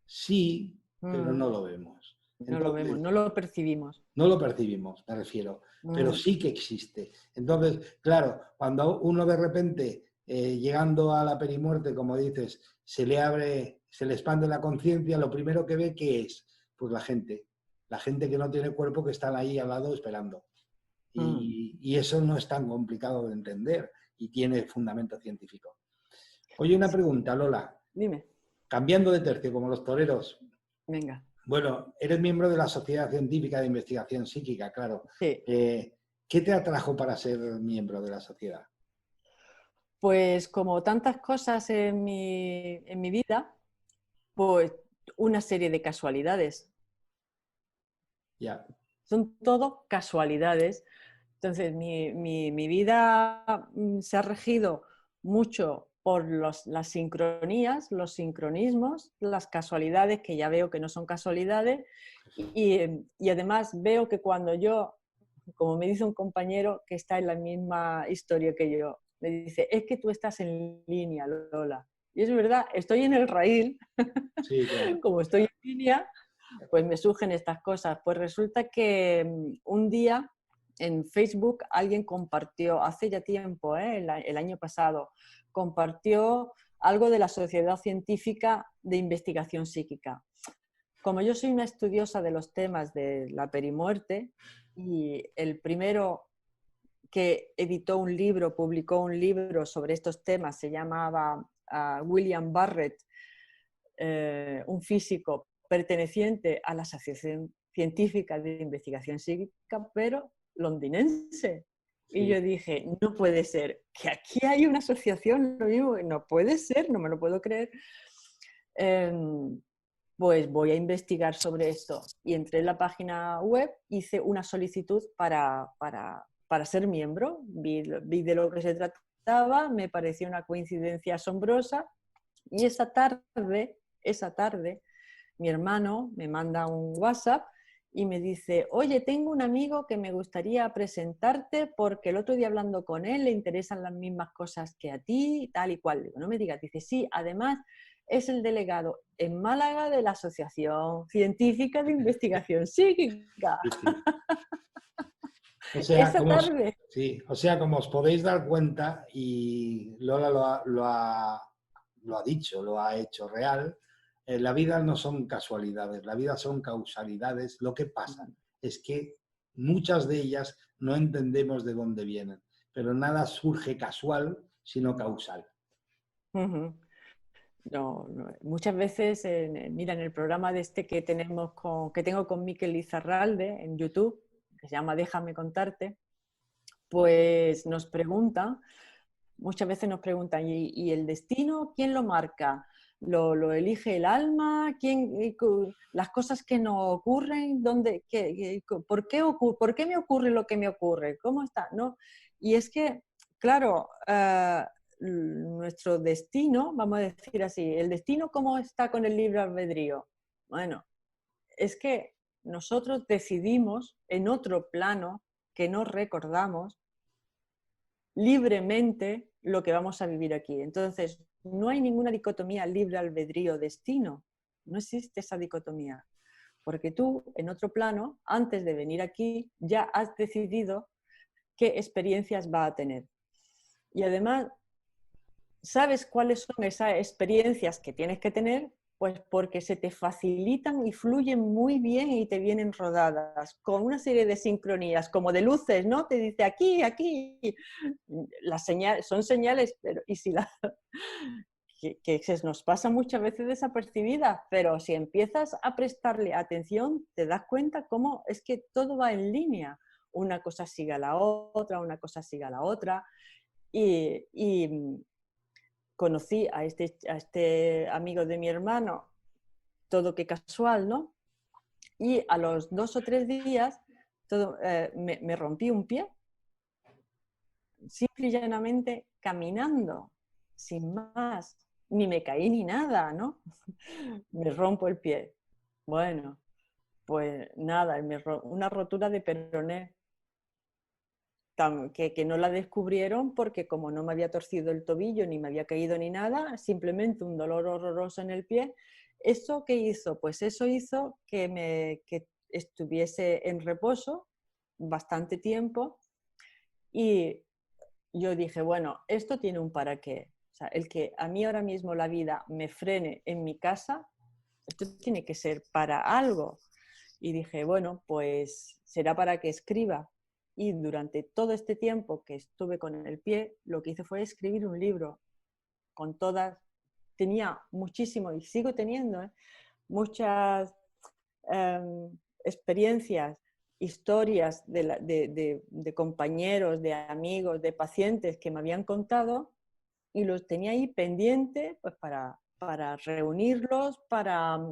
sí, pero no lo vemos. Entonces, no lo vemos, no lo percibimos. No lo percibimos, me refiero, pero sí que existe. Entonces, claro, cuando uno de repente, llegando a la perimuerte, como dices, se le expande la conciencia, lo primero que ve, ¿qué es? Pues la gente que no tiene cuerpo, que están ahí al lado esperando. Y eso no es tan complicado de entender y tiene fundamento científico. Oye, una pregunta, Lola. Dime. Cambiando de tercio, como los toreros. Venga. Bueno, eres miembro de la Sociedad Científica de Investigación Psíquica, claro. Sí. ¿Qué te atrajo para ser miembro de la sociedad? Pues como tantas cosas en mi vida, pues una serie de casualidades. Ya. Son todo casualidades. Entonces, mi vida se ha regido mucho por las sincronías, los sincronismos, las casualidades, que ya veo que no son casualidades, y además veo que cuando yo, como me dice un compañero que está en la misma historia que yo, me dice, es que tú estás en línea, Lola. Y es verdad, estoy en el raíl, Sí, claro. como estoy en línea, pues me surgen estas cosas. Pues resulta que un día en Facebook alguien compartió, hace ya tiempo, el año pasado, compartió algo de la Sociedad Científica de Investigación Psíquica. Como yo soy una estudiosa de los temas de la perimuerte, y el primero que editó un libro, publicó un libro sobre estos temas, se llamaba William Barrett, un físico perteneciente a la Asociación Científica de Investigación Psíquica, pero londinense. Sí. Y yo dije, no puede ser, que aquí hay una asociación, lo mismo, no puede ser, no me lo puedo creer. Pues voy a investigar sobre esto. Y entré en la página web, hice una solicitud para ser miembro, vi de lo que se trataba, me pareció una coincidencia asombrosa, y esa tarde, mi hermano me manda un WhatsApp y me dice, oye, tengo un amigo que me gustaría presentarte porque el otro día hablando con él le interesan las mismas cosas que a ti, tal y cual. Digo, no me digas. Dice, sí, además es el delegado en Málaga de la Asociación Científica de Investigación Psíquica. Sí, sí. O sea, esa tarde. Sí, o sea, como os podéis dar cuenta, y Lola lo ha dicho, lo ha hecho real, La vida no son casualidades, la vida son causalidades. Lo que pasa es que muchas de ellas no entendemos de dónde vienen, pero nada surge casual, sino causal. Ujú. No, muchas veces, mira, en el programa de este que tengo con Mikel Lizarralde en YouTube, que se llama Déjame contarte, pues muchas veces nos preguntan, ¿y el destino quién lo marca? ¿Lo elige el alma? Las cosas que nos ocurren? ¿Por qué me ocurre lo que me ocurre? ¿Cómo está? ¿No? Y es que, claro, nuestro destino, vamos a decir así, el destino, ¿cómo está con el libre albedrío? Bueno, es que nosotros decidimos en otro plano que no recordamos libremente lo que vamos a vivir aquí. Entonces, no hay ninguna dicotomía libre albedrío destino. No existe esa dicotomía. Porque tú, en otro plano, antes de venir aquí, ya has decidido qué experiencias va a tener. Y además, ¿sabes cuáles son esas experiencias que tienes que tener? Pues porque se te facilitan y fluyen muy bien y te vienen rodadas, con una serie de sincronías, como de luces, ¿no? Te dice aquí, aquí. Las señales, son señales, pero y si la, que se nos pasa muchas veces desapercibidas, pero si empiezas a prestarle atención, te das cuenta cómo es que todo va en línea. Una cosa sigue a la otra, una cosa sigue a la otra. Y conocí a este amigo de mi hermano, todo que casual, ¿no? Y a los 2 o 3 días me rompí un pie, simple y llanamente caminando, sin más, ni me caí ni nada, ¿no? Me rompo el pie. Bueno, pues nada, una rotura de peroné, que no la descubrieron porque como no me había torcido el tobillo, ni me había caído ni nada, simplemente un dolor horroroso en el pie. ¿Eso qué hizo? Pues eso hizo que estuviese en reposo bastante tiempo y yo dije, bueno, esto tiene un para qué. O sea, el que a mí ahora mismo la vida me frene en mi casa, esto tiene que ser para algo. Y dije, bueno, pues será para que escriba. Y durante todo este tiempo que estuve con el pie, lo que hice fue escribir un libro con todas, tenía muchísimo, y sigo teniendo, muchas experiencias, historias de compañeros, de amigos, de pacientes que me habían contado y los tenía ahí pendiente pues, para reunirlos, para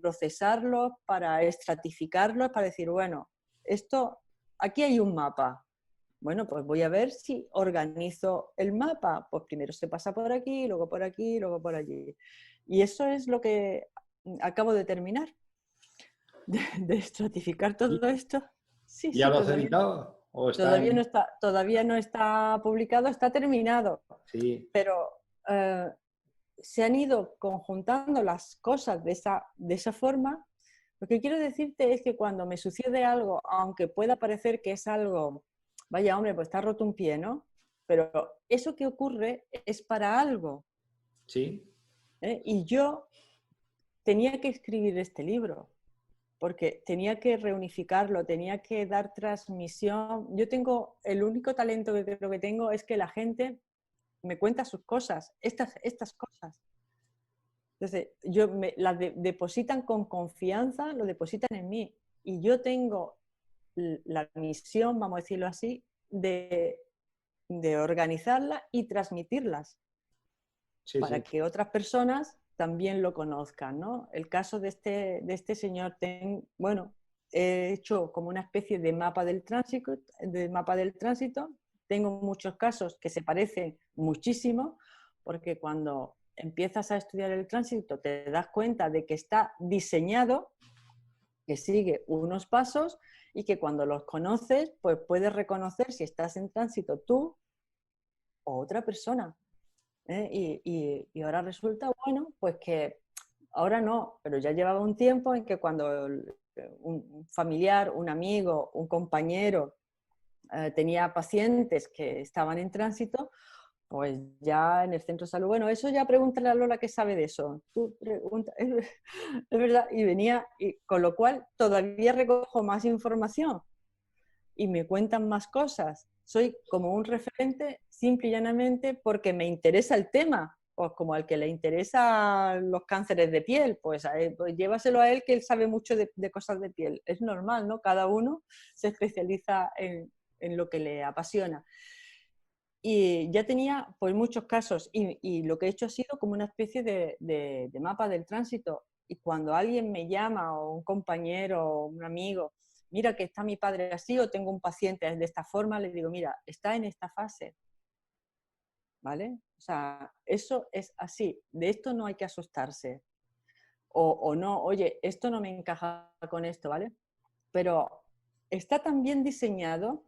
procesarlos, para estratificarlos, para decir, bueno, aquí hay un mapa. Bueno, pues voy a ver si organizo el mapa. Pues primero se pasa por aquí, luego por aquí, luego por allí. Y eso es lo que acabo de terminar, de estratificar todo esto. Sí, ¿Ya sí, lo has editado o está en...? todavía no está publicado, está terminado. Sí, Pero se han ido conjuntando las cosas de esa forma. Lo que quiero decirte es que cuando me sucede algo, aunque pueda parecer que es algo, vaya hombre, pues está roto un pie, ¿no? Pero eso que ocurre es para algo. sí, Y yo tenía que escribir este libro, porque tenía que reunificarlo, tenía que dar transmisión. Yo tengo, el único talento que creo que tengo es que la gente me cuenta sus cosas, estas cosas. Entonces, las depositan con confianza, lo depositan en mí. Y yo tengo la misión, vamos a decirlo así, de organizarlas y transmitirlas sí, para sí. que otras personas también lo conozcan, ¿no? El caso de este señor, bueno, he hecho como una especie de mapa del tránsito. Tengo muchos casos que se parecen muchísimo, porque cuando empiezas a estudiar el tránsito te das cuenta de que está diseñado, que sigue unos pasos y que cuando los conoces, pues puedes reconocer si estás en tránsito tú o otra persona. Y ahora resulta, bueno, pues que ahora no, pero ya llevaba un tiempo en que cuando un familiar, un amigo, un compañero tenía pacientes que estaban en tránsito, Pues ya en el centro de salud, bueno, eso ya pregúntale a Lola que sabe de eso. Tú pregunta, es verdad, y venía, y con lo cual todavía recojo más información y me cuentan más cosas. Soy como un referente simple y llanamente porque me interesa el tema, pues como al que le interesan los cánceres de piel, pues, pues llévaselo a él que él sabe mucho de cosas de piel. Es normal, ¿no? Cada uno se especializa en lo que le apasiona. Y ya tenía pues muchos casos y lo que he hecho ha sido como una especie de mapa del tránsito. Y cuando alguien me llama o un compañero o un amigo, mira que está mi padre así o tengo un paciente de esta forma, le digo, mira, está en esta fase, ¿vale? O sea, eso es así, de esto no hay que asustarse. O no, oye, esto no me encaja con esto, ¿vale? Pero está tan bien diseñado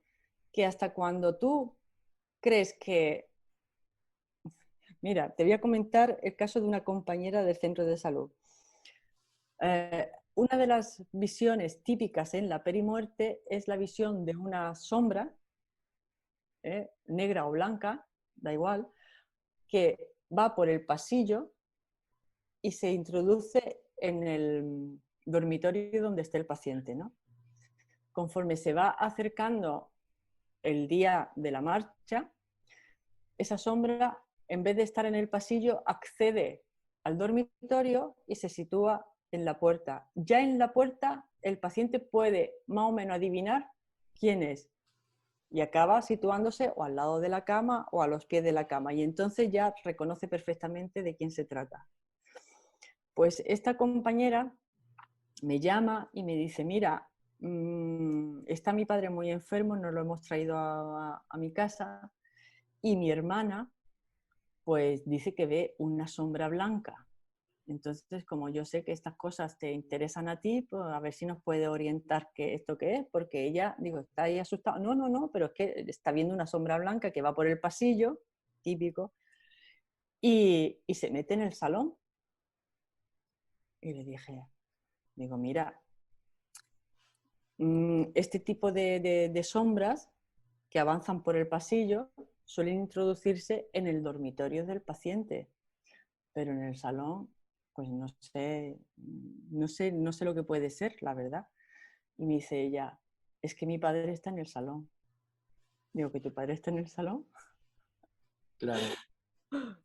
que hasta cuando tú crees que... Mira, te voy a comentar el caso de una compañera del centro de salud. Una de las visiones típicas en la perimuerte es la visión de una sombra, negra o blanca, da igual, que va por el pasillo y se introduce en el dormitorio donde esté el paciente, ¿no? Conforme se va acercando el día de la marcha, esa sombra, en vez de estar en el pasillo, accede al dormitorio y se sitúa en la puerta. Ya en la puerta el paciente puede más o menos adivinar quién es y acaba situándose o al lado de la cama o a los pies de la cama y entonces ya reconoce perfectamente de quién se trata. Pues esta compañera me llama y me dice, mira, está mi padre muy enfermo, nos lo hemos traído a mi casa y mi hermana pues dice que ve una sombra blanca. Entonces, como yo sé que estas cosas te interesan a ti, pues a ver si nos puede orientar qué esto qué es, porque ella, digo, está ahí asustada. No, no, no, pero es que está viendo una sombra blanca que va por el pasillo, típico, y se mete en el salón. Y le dije, digo, mira, este tipo de sombras que avanzan por el pasillo suelen introducirse en el dormitorio del paciente, pero en el salón, pues no sé lo que puede ser, la verdad. Y me dice ella, es que mi padre está en el salón. Digo, ¿que tu padre está en el salón? Claro.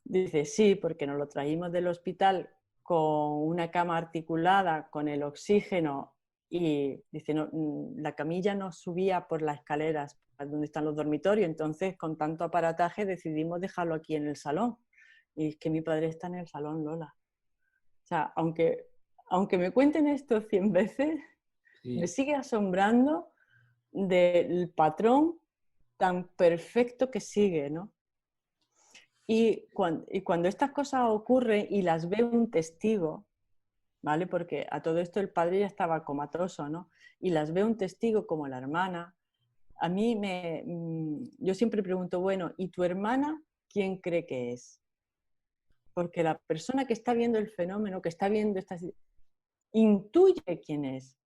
Dice, sí, porque nos lo trajimos del hospital con una cama articulada, con el oxígeno, y dice, no, la camilla no subía por las escaleras donde están los dormitorios, entonces con tanto aparataje decidimos dejarlo aquí en el salón. Y es que mi padre está en el salón, Lola. O sea, aunque me cuenten esto 100 veces, me Sí. sigue asombrando del patrón tan perfecto que sigue, ¿no? Y cuando estas cosas ocurren y las ve un testigo, ¿vale? Porque a todo esto el padre ya estaba comatoso, ¿no? Y las ve un testigo como la hermana, a mí yo siempre pregunto, bueno, ¿y tu hermana quién cree que es? Porque la persona que está viendo el fenómeno, que está viendo estas, intuye quién es,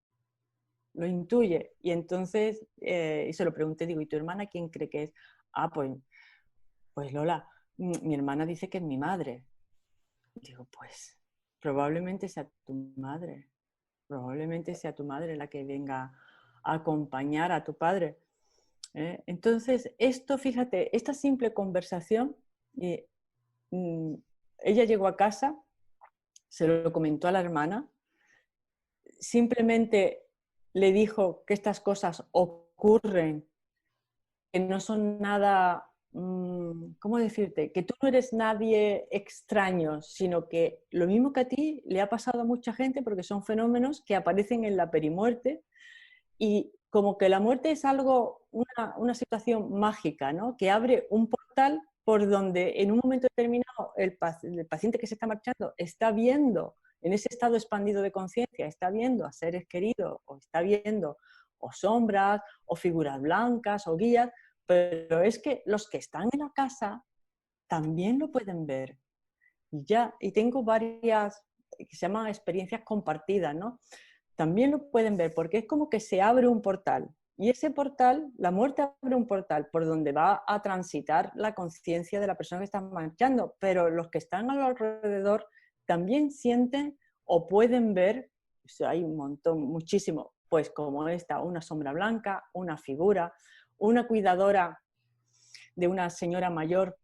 lo intuye. Y entonces, y se lo pregunté, digo, ¿y tu hermana quién cree que es? Ah, pues Lola, mi hermana dice que es mi madre. Digo, pues probablemente sea tu madre, probablemente sea tu madre la que venga a acompañar a tu padre. Entonces, esto, fíjate, esta simple conversación, eh, mm, ella llegó a casa, se lo comentó a la hermana, simplemente le dijo que estas cosas ocurren, que no son nada, ¿cómo decirte? Que tú no eres nadie extraño, sino que lo mismo que a ti le ha pasado a mucha gente porque son fenómenos que aparecen en la perimuerte y como que la muerte es algo, una situación mágica, ¿no? Que abre un portal por donde en un momento determinado el paciente que se está marchando está viendo en ese estado expandido de conciencia, está viendo a seres queridos o está viendo o sombras o figuras blancas o guías, pero es que los que están en la casa también lo pueden ver. Y tengo varias que se llaman experiencias compartidas, ¿no? También lo pueden ver porque es como que se abre un portal. Y ese portal, la muerte abre un portal por donde va a transitar la conciencia de la persona que está marchando, pero los que están a lo alrededor también sienten o pueden ver, o sea, hay un montón, muchísimo, pues como esta, una sombra blanca, una figura, una cuidadora de una señora mayor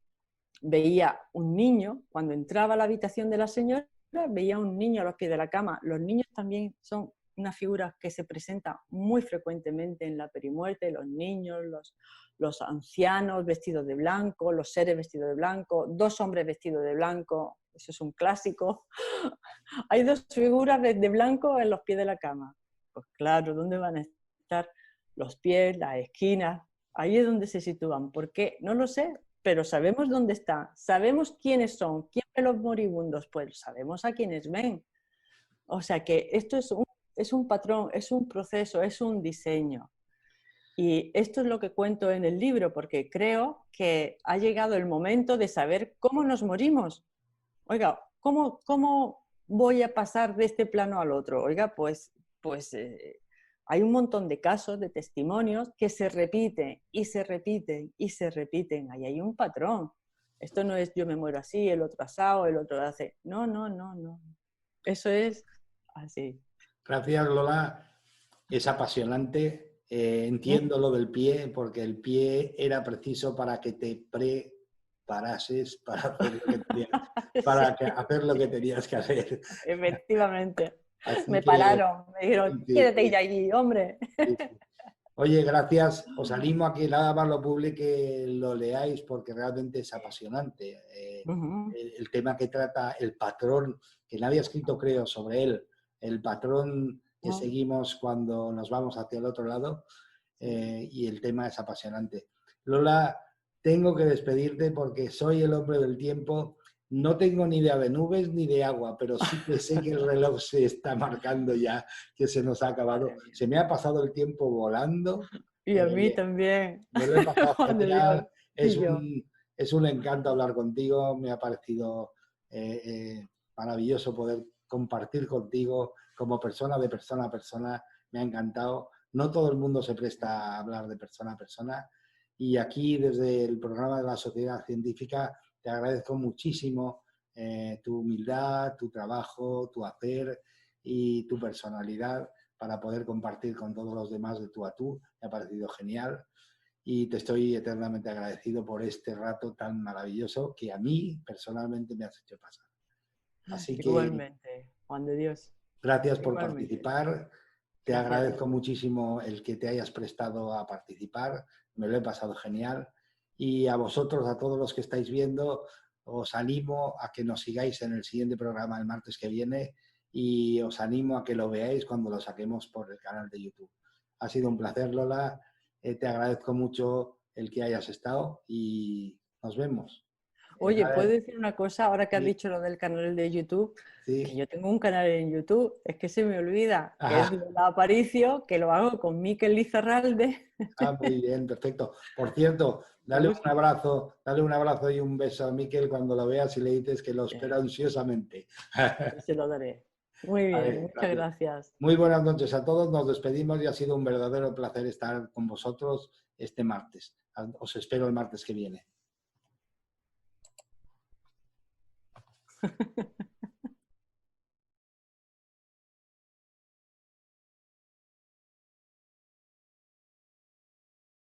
veía un niño, cuando entraba a la habitación de la señora, veía un niño a los pies de la cama. Los niños también son una figura que se presenta muy frecuentemente en la perimuerte, los niños, los ancianos vestidos de blanco, los seres vestidos de blanco, dos hombres vestidos de blanco, eso es un clásico. Hay dos figuras de blanco en los pies de la cama. Pues claro, ¿dónde van a estar los pies, las esquinas? Ahí es donde se sitúan. ¿Por qué? No lo sé, pero sabemos dónde están, sabemos quiénes son, quién ve los moribundos, pues sabemos a quiénes ven. O sea que esto es un patrón, es un proceso, es un diseño. Y esto es lo que cuento en el libro, porque creo que ha llegado el momento de saber cómo nos morimos. Oiga, ¿cómo voy a pasar de este plano al otro? Oiga, pues hay un montón de casos, de testimonios que se repiten y se repiten y se repiten. Ahí hay un patrón. Esto no es yo me muero así, el otro asado, el otro hace. No, no, no, no. Eso es así. Gracias, Lola. Es apasionante. Entiendo lo del pie, porque el pie era preciso para que te preparases para hacer lo que tenías, Sí, hacer lo que tenías que hacer. efectivamente. Así Me que, pararon, me dijeron, sí, quédate allí, hombre. sí, sí. Oye, gracias. Os animo a que nada más lo publique, lo leáis, porque realmente es apasionante. El tema que trata, el patrón, que nadie ha escrito, creo, sobre él, el patrón que seguimos cuando nos vamos hacia el otro lado, y el tema es apasionante. Lola, tengo que despedirte porque soy el hombre del tiempo. No tengo ni idea de nubes ni de agua, pero sí que sé que el reloj se está marcando ya, que se nos ha acabado. Madre mía. Se me ha pasado el tiempo volando. Y a mí también, Me lo he pasado Juan de Dios. genial. Y yo. Es un encanto hablar contigo. Me ha parecido maravilloso poder compartir contigo como persona, de persona a persona. Me ha encantado. No todo el mundo se presta a hablar de persona a persona. Y aquí, desde el programa de la Sociedad Científica, te agradezco muchísimo tu humildad, tu trabajo, tu hacer y tu personalidad para poder compartir con todos los demás de tú a tú. Me ha parecido genial y te estoy eternamente agradecido por este rato tan maravilloso que a mí personalmente me has hecho pasar. Así que Igualmente, Juan de Dios. gracias por Igualmente. participar. Te Gracias a ti. agradezco muchísimo el que te hayas prestado a participar. Me lo he pasado genial. Y a vosotros, a todos los que estáis viendo, os animo a que nos sigáis en el siguiente programa el martes que viene y os animo a que lo veáis cuando lo saquemos por el canal de YouTube. Ha sido un placer, Lola. Te agradezco mucho el que hayas estado y nos vemos. Oye, ¿puedo Vale, decir una cosa ahora que has sí, dicho lo del canal de YouTube? Que sí. yo tengo un canal en YouTube, es que se me olvida, que es Ah, la Aparicio, que lo hago con Mikel Lizarralde. muy bien, perfecto. Por cierto, Búscalo. dale un abrazo y un beso a Miquel cuando lo veas y le dices que lo espero ansiosamente. Se lo daré. Muy bien, Vale, muchas gracias. gracias. Muy buenas noches a todos, nos despedimos y ha sido un verdadero placer estar con vosotros este martes. Os espero el martes que viene.